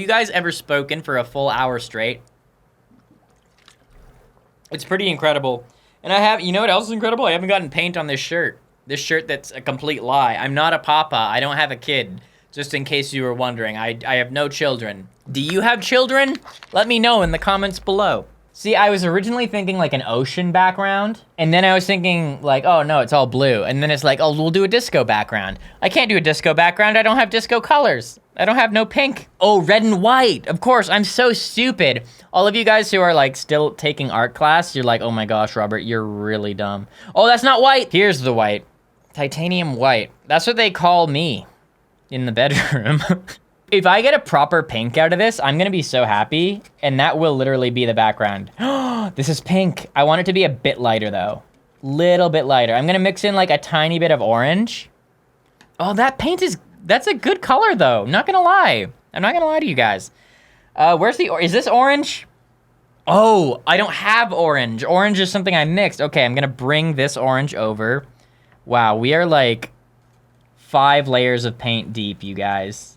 guys ever spoken for a full hour straight? It's pretty incredible. And you know what else is incredible? I haven't gotten paint on this shirt. This shirt that's a complete lie. I'm not a papa. I don't have a kid. Just in case you were wondering, I have no children. Do you have children? Let me know in the comments below. See, I was originally thinking like an ocean background, and then I was thinking like, oh no, it's all blue. And then it's like, oh, we'll do a disco background. I can't do a disco background. I don't have disco colors. I don't have no pink. Oh, red and white. Of course, I'm so stupid. All of you guys who are like still taking art class, you're like, oh my gosh, Robert, you're really dumb. Oh, that's not white. Here's the white. Titanium white. That's what they call me in the bedroom. If I get a proper pink out of this, I'm gonna be so happy, and that will literally be the background. This is pink. I want it to be a bit lighter though. Little bit lighter. I'm gonna mix in like a tiny bit of orange. Oh, that's a good color though. Not gonna lie. I'm not gonna lie to you guys. Is this orange? Oh, I don't have orange. Orange is something I mixed. Okay, I'm gonna bring this orange over. Wow, we are like 5 layers of paint deep, you guys.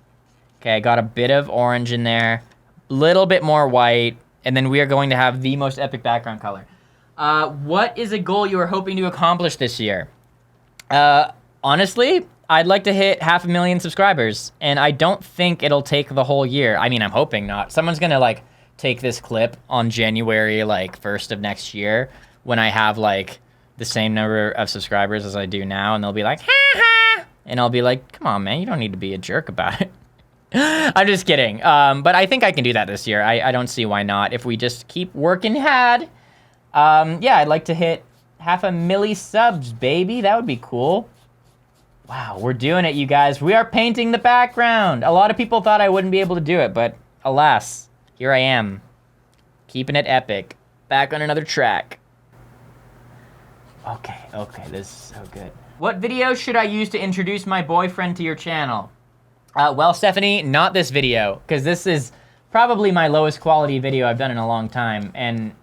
Okay, I got a bit of orange in there, little bit more white, and then we are going to have the most epic background color. What is a goal you are hoping to accomplish this year? Honestly, I'd like to hit 500,000 subscribers, and I don't think it'll take the whole year. I mean, I'm hoping not. Someone's gonna like take this clip on January like 1st of next year when I have like the same number of subscribers as I do now, and they'll be like, ha ha, and I'll be like, come on, man, you don't need to be a jerk about it. I'm just kidding. But I think I can do that this year. I don't see why not. If we just keep working hard. Yeah, I'd like to hit 500,000 subs, baby. That would be cool. Wow, we're doing it, you guys. We are painting the background. A lot of people thought I wouldn't be able to do it, but alas, here I am. Keeping it epic. Back on another track. Okay, this is so good. What video should I use to introduce my boyfriend to your channel? Well, Stephanie, not this video, because this is probably my lowest quality video I've done in a long time, and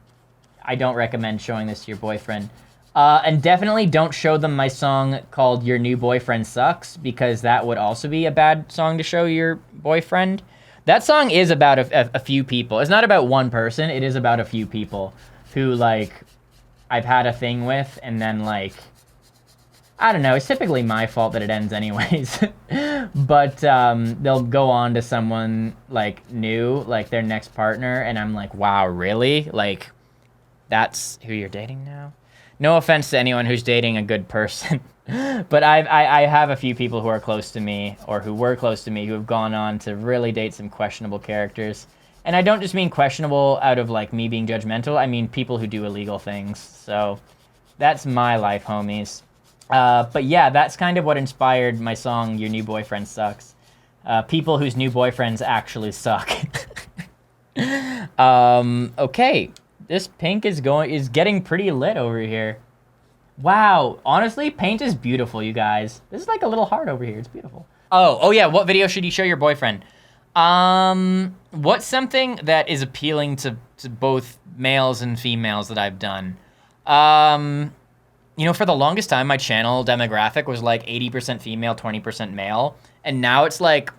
I don't recommend showing this to your boyfriend. And definitely don't show them my song called Your New Boyfriend Sucks, because that would also be a bad song to show your boyfriend. That song is about a few people. It's not about one person, it is about a few people who, like, I've had a thing with, and then, like, I don't know, it's typically my fault that it ends anyways. But they'll go on to someone like new, like their next partner, and I'm like, wow, really? Like, that's who you're dating now? No offense to anyone who's dating a good person. But I have a few people who are close to me, or who were close to me, who have gone on to really date some questionable characters. And I don't just mean questionable out of like me being judgmental, I mean people who do illegal things. So that's my life, homies. But yeah, that's kind of what inspired my song, Your New Boyfriend Sucks. People whose new boyfriends actually suck. Okay, this pink is getting pretty lit over here. Wow, honestly, paint is beautiful, you guys. This is like a little heart over here, it's beautiful. Oh yeah, what video should you show your boyfriend? What's something that is appealing to both males and females that I've done? You know, for the longest time, my channel demographic was like 80% female, 20% male. And now it's like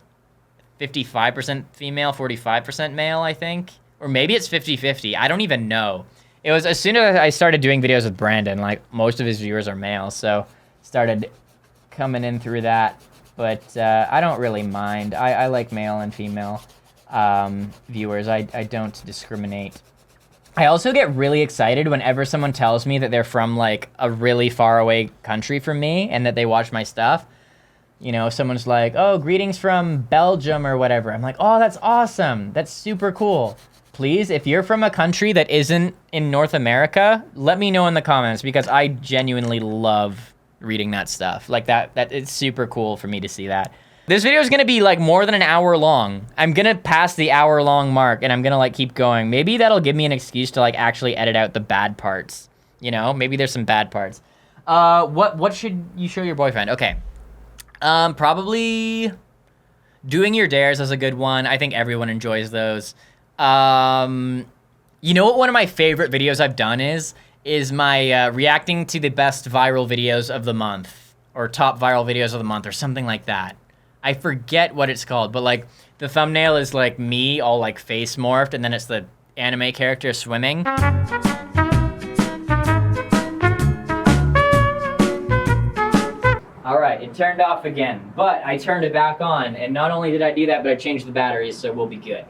55% female, 45% male, I think. Or maybe it's 50-50. I don't even know. It was as soon as I started doing videos with Brandon, like most of his viewers are male, so started coming in through that. But I don't really mind. I like male and female viewers. I don't discriminate. I also get really excited whenever someone tells me that they're from like a really far away country from me and that they watch my stuff. You know, someone's like, oh, greetings from Belgium or whatever. I'm like, oh, that's awesome. That's super cool. Please, if you're from a country that isn't in North America, let me know in the comments because I genuinely love reading that stuff. Like that it's super cool for me to see that. This video is gonna be like more than an hour long. I'm gonna pass the hour long mark and I'm gonna like keep going. Maybe that'll give me an excuse to like actually edit out the bad parts. You know, maybe there's some bad parts. What should you show your boyfriend? Okay. Probably doing your dares is a good one. I think everyone enjoys those. You know what one of my favorite videos I've done is my reacting to the best viral videos of the month or top viral videos of the month or something like that. I forget what it's called, but like the thumbnail is like me all like face morphed and then it's the anime character swimming. All right, it turned off again, but I turned it back on, and not only did I do that, but I changed the batteries, so we'll be good.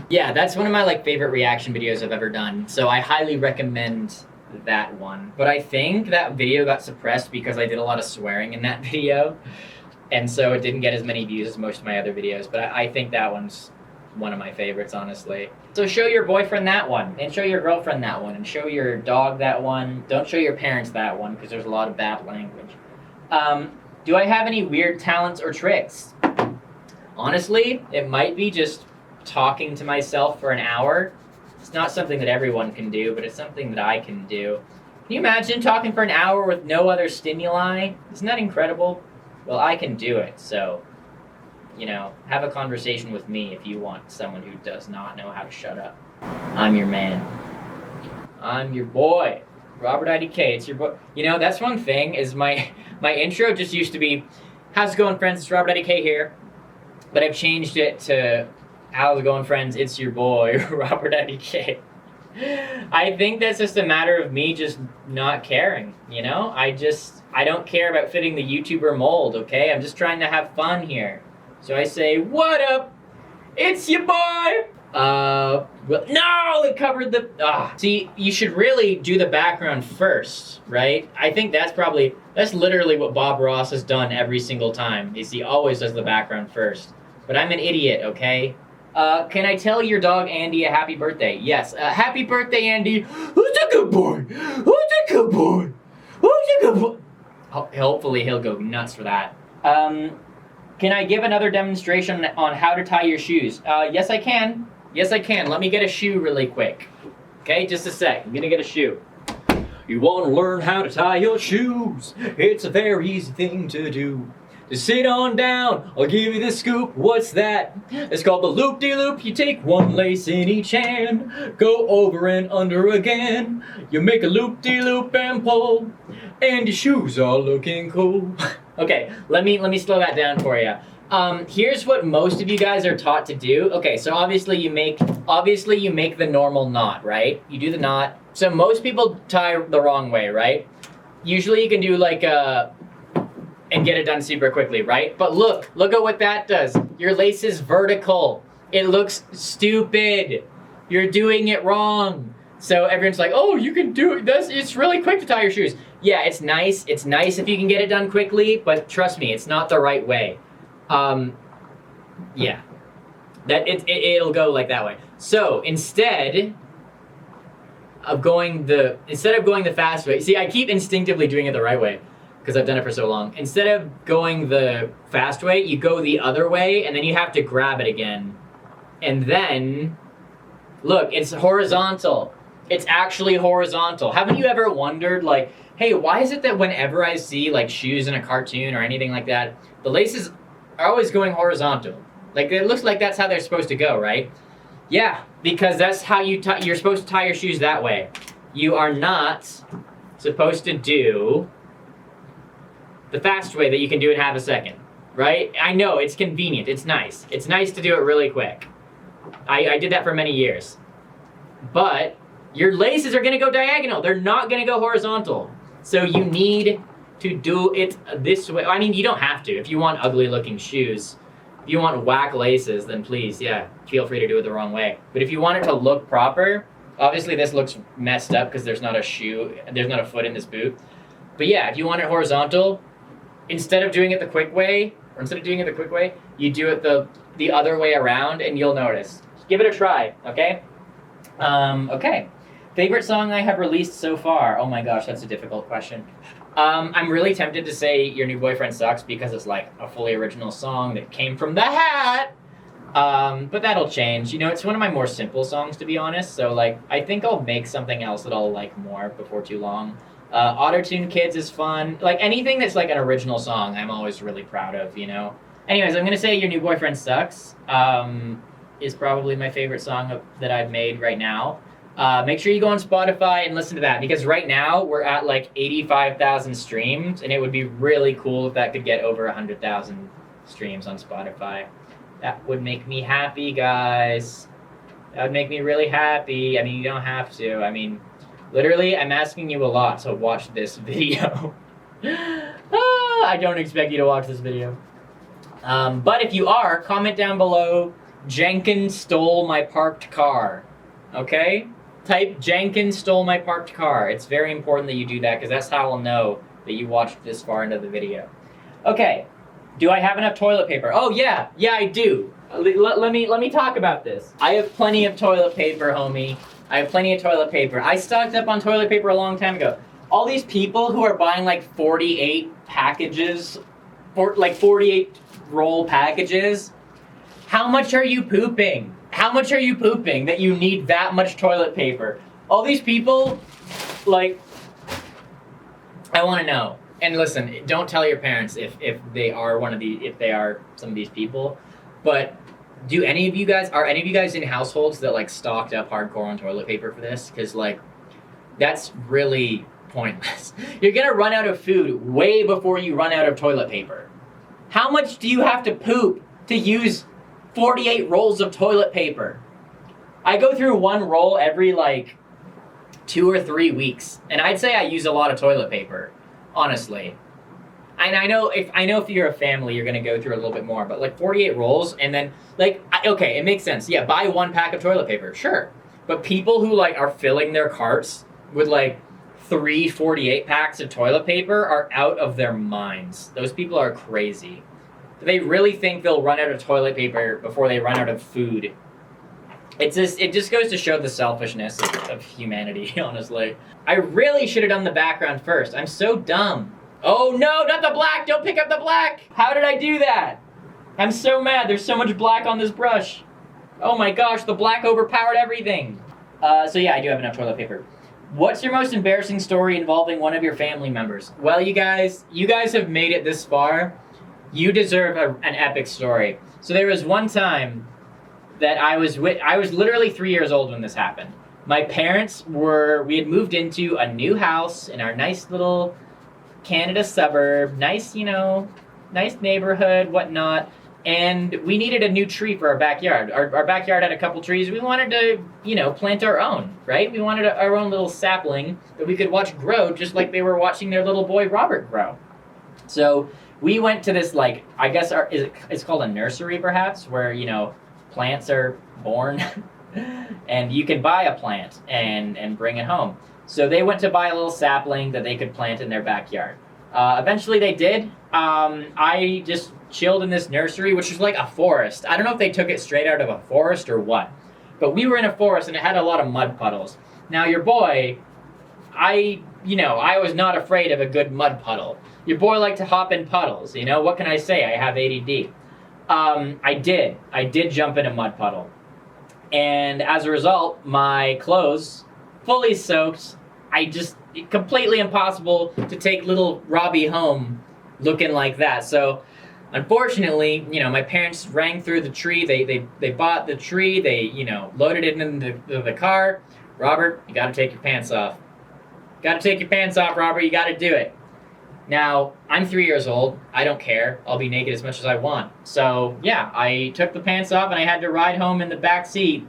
Yeah, that's one of my like favorite reaction videos I've ever done, so I highly recommend that one. But I think that video got suppressed because I did a lot of swearing in that video, and so it didn't get as many views as most of my other videos, but I think that one's one of my favorites, honestly. So show your boyfriend that one, and show your girlfriend that one, and show your dog that one. Don't show your parents that one, because there's a lot of bad language. Do I have any weird talents or tricks? Honestly, it might be just talking to myself for an hour. It's not something that everyone can do, but it's something that I can do. Can you imagine talking for an hour with no other stimuli? Isn't that incredible? Well, I can do it, so, you know, have a conversation with me if you want someone who does not know how to shut up. I'm your man. I'm your boy. RobertIDK, it's your boy. You know, that's one thing, is my intro just used to be, how's it going, friends? It's RobertIDK here. But I've changed it to, how's it going, friends? It's your boy, RobertIDK. I think that's just a matter of me just not caring, you know? I don't care about fitting the YouTuber mold, okay? I'm just trying to have fun here. So I say, what up? It's your boy! Well, no, it covered the, See, you should really do the background first, right? I think that's literally what Bob Ross has done every single time. He always does the background first. But I'm an idiot, okay? Can I tell your dog Andy a happy birthday? Yes. Happy birthday, Andy. Who's a good boy? Who's a good boy? Who's a good boy? Hopefully he'll go nuts for that. Can I give another demonstration on how to tie your shoes? Yes, I can. Yes, I can. Let me get a shoe really quick. Okay, just a sec. I'm gonna get a shoe. You want to learn how to tie your shoes? It's a very easy thing to do. Just sit on down, I'll give you the scoop. What's that? It's called the loop-de-loop. You take one lace in each hand, go over and under again. You make a loop-de-loop and pull, and your shoes are looking cool. Okay, let me slow that down for you. Here's what most of you guys are taught to do. Okay, so obviously you make the normal knot, right? You do the knot. So most people tie the wrong way, right? Usually you can do like and get it done super quickly, right? But look at what that does. Your lace is vertical. It looks stupid. You're doing it wrong. So everyone's like, oh, you can do it. It's really quick to tie your shoes. Yeah, it's nice. It's nice if you can get it done quickly, but trust me, it's not the right way. Yeah, it'll go like that way. So instead of going the fast way, see, I keep instinctively doing it the right way because I've done it for so long. Instead of going the fast way, you go the other way, and then you have to grab it again. And then, look, it's horizontal. It's actually horizontal. Haven't you ever wondered, like, hey, why is it that whenever I see, like, shoes in a cartoon or anything like that, the laces are always going horizontal? Like, it looks like that's how they're supposed to go, right? Yeah, because that's how you're supposed to tie your shoes that way. You are not supposed to do the fast way that you can do it in half a second, right? I know, it's convenient, it's nice. It's nice to do it really quick. I did that for many years. But your laces are gonna go diagonal. They're not gonna go horizontal. So you need to do it this way. I mean, you don't have to. If you want ugly looking shoes, if you want whack laces, then please, yeah, feel free to do it the wrong way. But if you want it to look proper, obviously this looks messed up because there's not a foot in this boot. But yeah, if you want it horizontal, instead of doing it the quick way, you do it the other way around and you'll notice. Give it a try, okay? Okay. Favorite song I have released so far? Oh my gosh, that's a difficult question. I'm really tempted to say Your New Boyfriend Sucks because it's like a fully original song that came from the hat. But that'll change. You know, it's one of my more simple songs, to be honest. So like, I think I'll make something else that I'll like more before too long. Auto-Tune Kids is fun. Like anything that's like an original song, I'm always really proud of, you know? Anyways, I'm gonna say Your New Boyfriend Sucks is probably my favorite song that I've made right now. Make sure you go on Spotify and listen to that because right now we're at like 85,000 streams and it would be really cool if that could get over 100,000 streams on Spotify. That would make me happy, guys. That would make me really happy. I mean, you don't have to. I mean, literally, I'm asking you a lot to watch this video. I don't expect you to watch this video. But if you are, comment down below, Jenkins stole my parked car. Okay? Type Jenkins stole my parked car. It's very important that you do that because that's how I'll know that you watched this far into the video. Okay. Do I have enough toilet paper? Oh yeah, I do. Let me talk about this. I have plenty of toilet paper, homie. I have plenty of toilet paper. I stocked up on toilet paper a long time ago. All these people who are buying like 48 packages, 48 roll packages, how much are you pooping? How much are you pooping that you need that much toilet paper? All these people, like, I want to know. And listen, don't tell your parents if they are some of these people. But are any of you guys in households that like stocked up hardcore on toilet paper for this? Because like, that's really pointless. You're gonna run out of food way before you run out of toilet paper. How much do you have to poop to use 48 rolls of toilet paper? I go through one roll every like 2 or 3 weeks, and I'd say I use a lot of toilet paper, honestly. And I know if you're a family, you're gonna go through a little bit more, but like 48 rolls, and then like, okay, it makes sense. Yeah, buy 1 pack of toilet paper, sure. But people who like are filling their carts with like 3 48 packs of toilet paper are out of their minds. Those people are crazy. They really think they'll run out of toilet paper before they run out of food. It just goes to show the selfishness of humanity, honestly. I really should have done the background first. I'm so dumb. Oh no, not the black! Don't pick up the black! How did I do that? I'm so mad. There's so much black on this brush. Oh my gosh, the black overpowered everything. So yeah, I do have enough toilet paper. What's your most embarrassing story involving one of your family members? Well, you guys have made it this far. You deserve an epic story. So there was one time that I was literally 3 years old when this happened. My parents we had moved into a new house in our nice little Canada suburb, nice neighborhood, whatnot. And we needed a new tree for our backyard. Our backyard had a couple trees. We wanted to, plant our own, right? We wanted our own little sapling that we could watch grow just like they were watching their little boy Robert grow. So we went to this, like, I guess it's called a nursery perhaps, where, plants are born and you can buy a plant and bring it home. So they went to buy a little sapling that they could plant in their backyard. Eventually they did. I just chilled in this nursery, which was like a forest. I don't know if they took it straight out of a forest or what, but we were in a forest and it had a lot of mud puddles. Now your boy, I was not afraid of a good mud puddle. Your boy liked to hop in puddles, what can I say? I have ADD. I did jump in a mud puddle. And as a result, my clothes, fully soaked, completely impossible to take little Robbie home looking like that. So unfortunately, my parents rang through the tree. They bought the tree. They, loaded it into the car. Robert, you gotta take your pants off. Gotta take your pants off, Robert. You gotta do it. Now, I'm 3 years old. I don't care. I'll be naked as much as I want. So, yeah, I took the pants off and I had to ride home in the back seat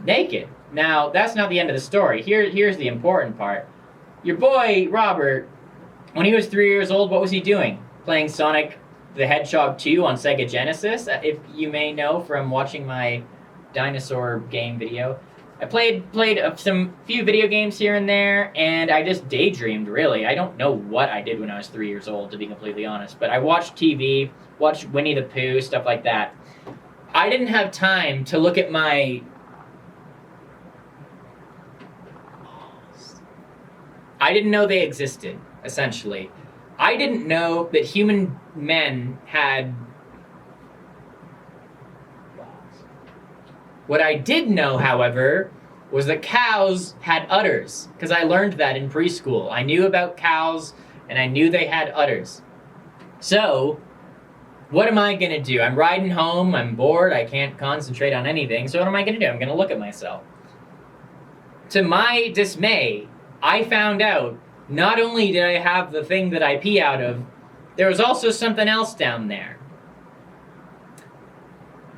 naked. Now, that's not the end of the story. Here's the important part. Your boy, Robert, when he was 3 years old, what was he doing? Playing Sonic the Hedgehog 2 on Sega Genesis, if you may know from watching my dinosaur game video. I played some few video games here and there, and I just daydreamed, really. I don't know what I did when I was 3 years old, to be completely honest, but I watched TV, watched Winnie the Pooh, stuff like that. I didn't have time to look at my... I didn't know they existed, essentially. I didn't know that human men had... What I did know, however, was that cows had udders, because I learned that in preschool. I knew about cows, and I knew they had udders. So, what am I gonna do? I'm riding home, I'm bored, I can't concentrate on anything, so what am I gonna do? I'm gonna look at myself. To my dismay, I found out, not only did I have the thing that I pee out of, there was also something else down there.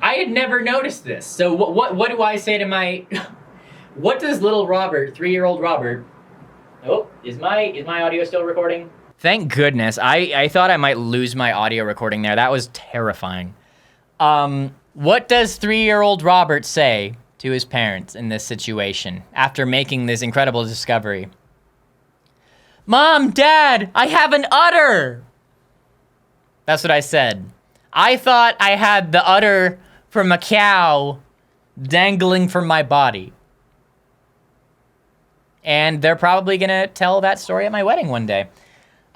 I had never noticed this. So what do I say to my... What does little Robert, 3-year-old Robert... Oh, is my audio still recording? Thank goodness. I thought I might lose my audio recording there. That was terrifying. What does 3-year-old Robert say to his parents in this situation after making this incredible discovery? Mom, Dad, I have an udder! That's what I said. I thought I had the udder from a cow dangling from my body. And they're probably gonna tell that story at my wedding one day.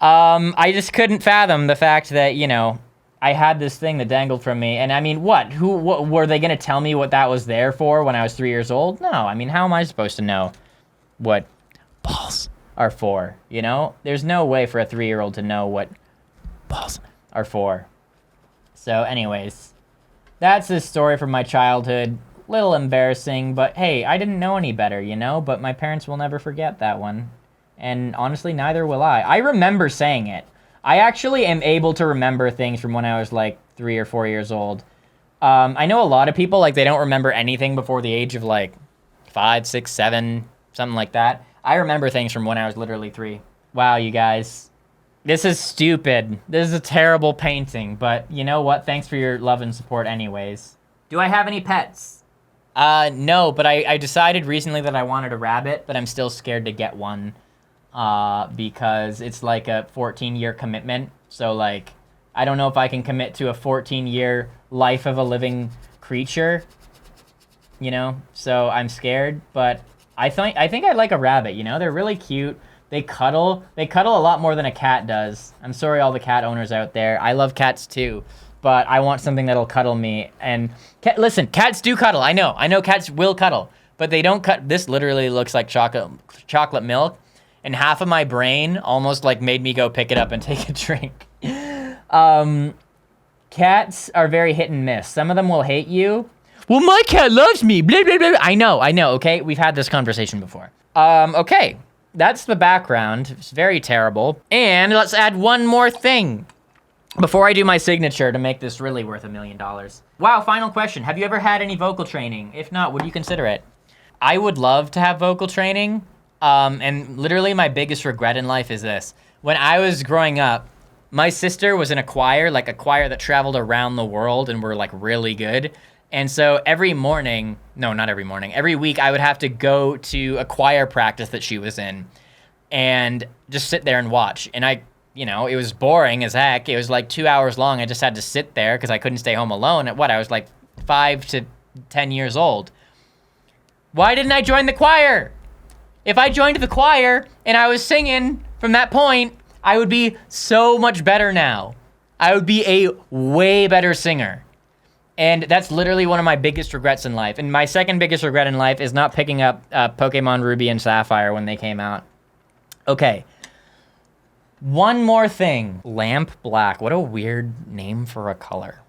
I just couldn't fathom the fact that, you know, I had this thing that dangled from me. And I mean, what were they gonna tell me what that was there for when I was 3 years old? No, I mean, how am I supposed to know what balls are for, you know? There's no way for a 3-year-old to know what balls are for. So anyways, that's the story from my childhood. Little embarrassing, but hey, I didn't know any better, you know? But my parents will never forget that one. And honestly, neither will I. I remember saying it. I actually am able to remember things from when I was like 3 or 4 years old. I know a lot of people, like, they don't remember anything before the age of like 5, 6, 7, something like that. I remember things from when I was literally 3. Wow, you guys. This is stupid. This is a terrible painting, but you know what? Thanks for your love and support anyways. Do I have any pets? No, but I decided recently that I wanted a rabbit, but I'm still scared to get one, because it's like a 14-year commitment. So like, I don't know if I can commit to a 14-year life of a living creature, you know? So I'm scared, but I think I'd like a rabbit, you know? They're really cute. They cuddle a lot more than a cat does. I'm sorry, all the cat owners out there. I love cats too, but I want something that'll cuddle me. And listen, cats do cuddle. I know cats will cuddle, but they don't cut. This literally looks like chocolate milk, and half of my brain almost like made me go pick it up and take a drink. Cats are very hit and miss. Some of them will hate you. Well, my cat loves me. Blah, blah, blah. I know. Okay, we've had this conversation before. Okay. That's the background. It's very terrible. And let's add one more thing before I do my signature to make this really worth $1 million. Wow, final question. Have you ever had any vocal training? If not, would you consider it? I would love to have vocal training. And literally my biggest regret in life is this. When I was growing up, my sister was in a choir that traveled around the world and were like really good. And so every week I would have to go to a choir practice that she was in and just sit there and watch. And it was boring as heck. It was like 2 hours long. I just had to sit there because I couldn't stay home alone I was like 5 to 10 years old. Why didn't I join the choir? If I joined the choir and I was singing from that point, I would be so much better now. I would be a way better singer. And that's literally one of my biggest regrets in life. And my second biggest regret in life is not picking up Pokemon Ruby and Sapphire when they came out. Okay. One more thing. Lamp Black. What a weird name for a color.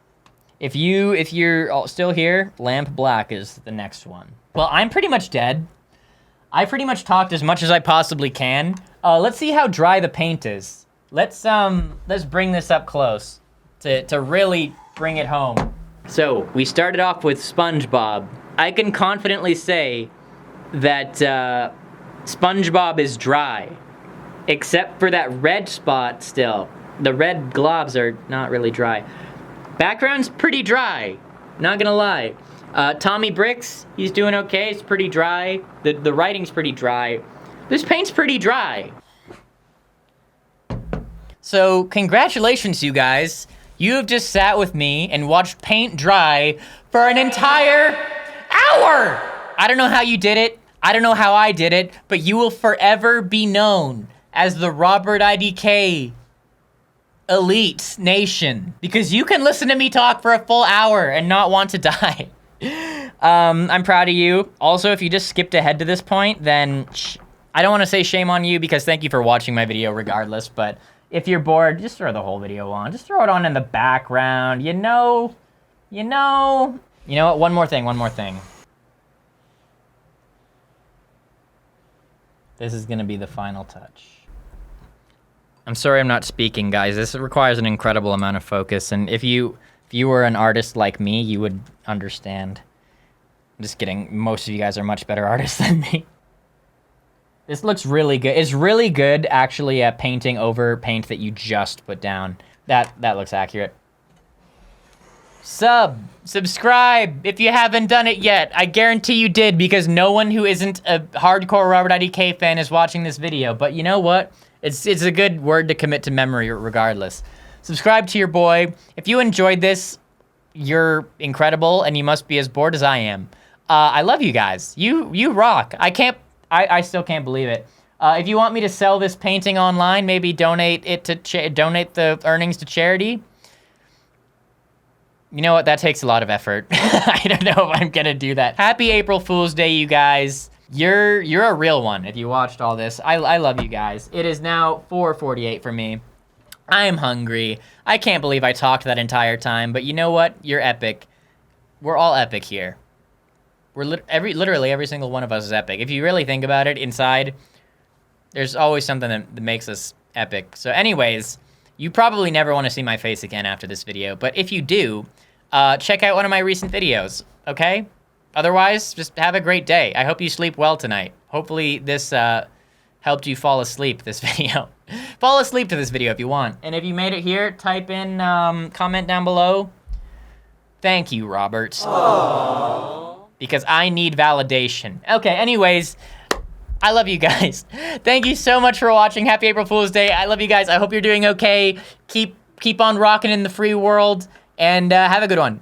If you're still here, Lamp Black is the next one. Well, I'm pretty much dead. I pretty much talked as much as I possibly can. Let's see how dry the paint is. let's bring this up close to really bring it home. So we started off with SpongeBob. I can confidently say that SpongeBob is dry, except for that red spot still. The red globs are not really dry. Background's pretty dry, not gonna lie. Tommy Bricks, he's doing okay, it's pretty dry. The writing's pretty dry. This paint's pretty dry. So, congratulations, you guys. You have just sat with me and watched paint dry for an entire hour! I don't know how you did it, I don't know how I did it, but you will forever be known as the RobertIDK elite nation. Because you can listen to me talk for a full hour and not want to die. I'm proud of you. Also, if you just skipped ahead to this point, then I don't want to say shame on you because thank you for watching my video regardless, but if you're bored, just throw the whole video on. Just throw it on in the background, you know. You know what, one more thing. This is gonna be the final touch. I'm sorry I'm not speaking, guys. This requires an incredible amount of focus, and if you were an artist like me, you would understand. I'm just kidding. Most of you guys are much better artists than me. This looks really good. It's really good, actually, at painting over paint that you just put down. That looks accurate. Subscribe if you haven't done it yet. I guarantee you did, because no one who isn't a hardcore RobertIDK fan is watching this video. But you know what? It's a good word to commit to memory regardless. Subscribe to your boy. If you enjoyed this, you're incredible, and you must be as bored as I am. I love you guys. You rock. I still can't believe it. If you want me to sell this painting online, maybe donate the earnings to charity. You know what? That takes a lot of effort. I don't know if I'm gonna do that. Happy April Fool's Day, you guys. You're a real one if you watched all this. I love you guys. It is now 4:48 for me. I am hungry. I can't believe I talked that entire time, but you know what? You're epic. We're all epic here. We're literally every single one of us is epic. If you really think about it, inside, there's always something that makes us epic. So anyways, you probably never want to see my face again after this video, but if you do, check out one of my recent videos, okay? Otherwise, just have a great day. I hope you sleep well tonight. Hopefully this helped you fall asleep, this video. Fall asleep to this video if you want. And if you made it here, type in, comment down below. Thank you, Robert. Aww. Because I need validation. Okay, anyways, I love you guys. Thank you so much for watching. Happy April Fool's Day. I love you guys. I hope you're doing okay. Keep on rocking in the free world, and have a good one.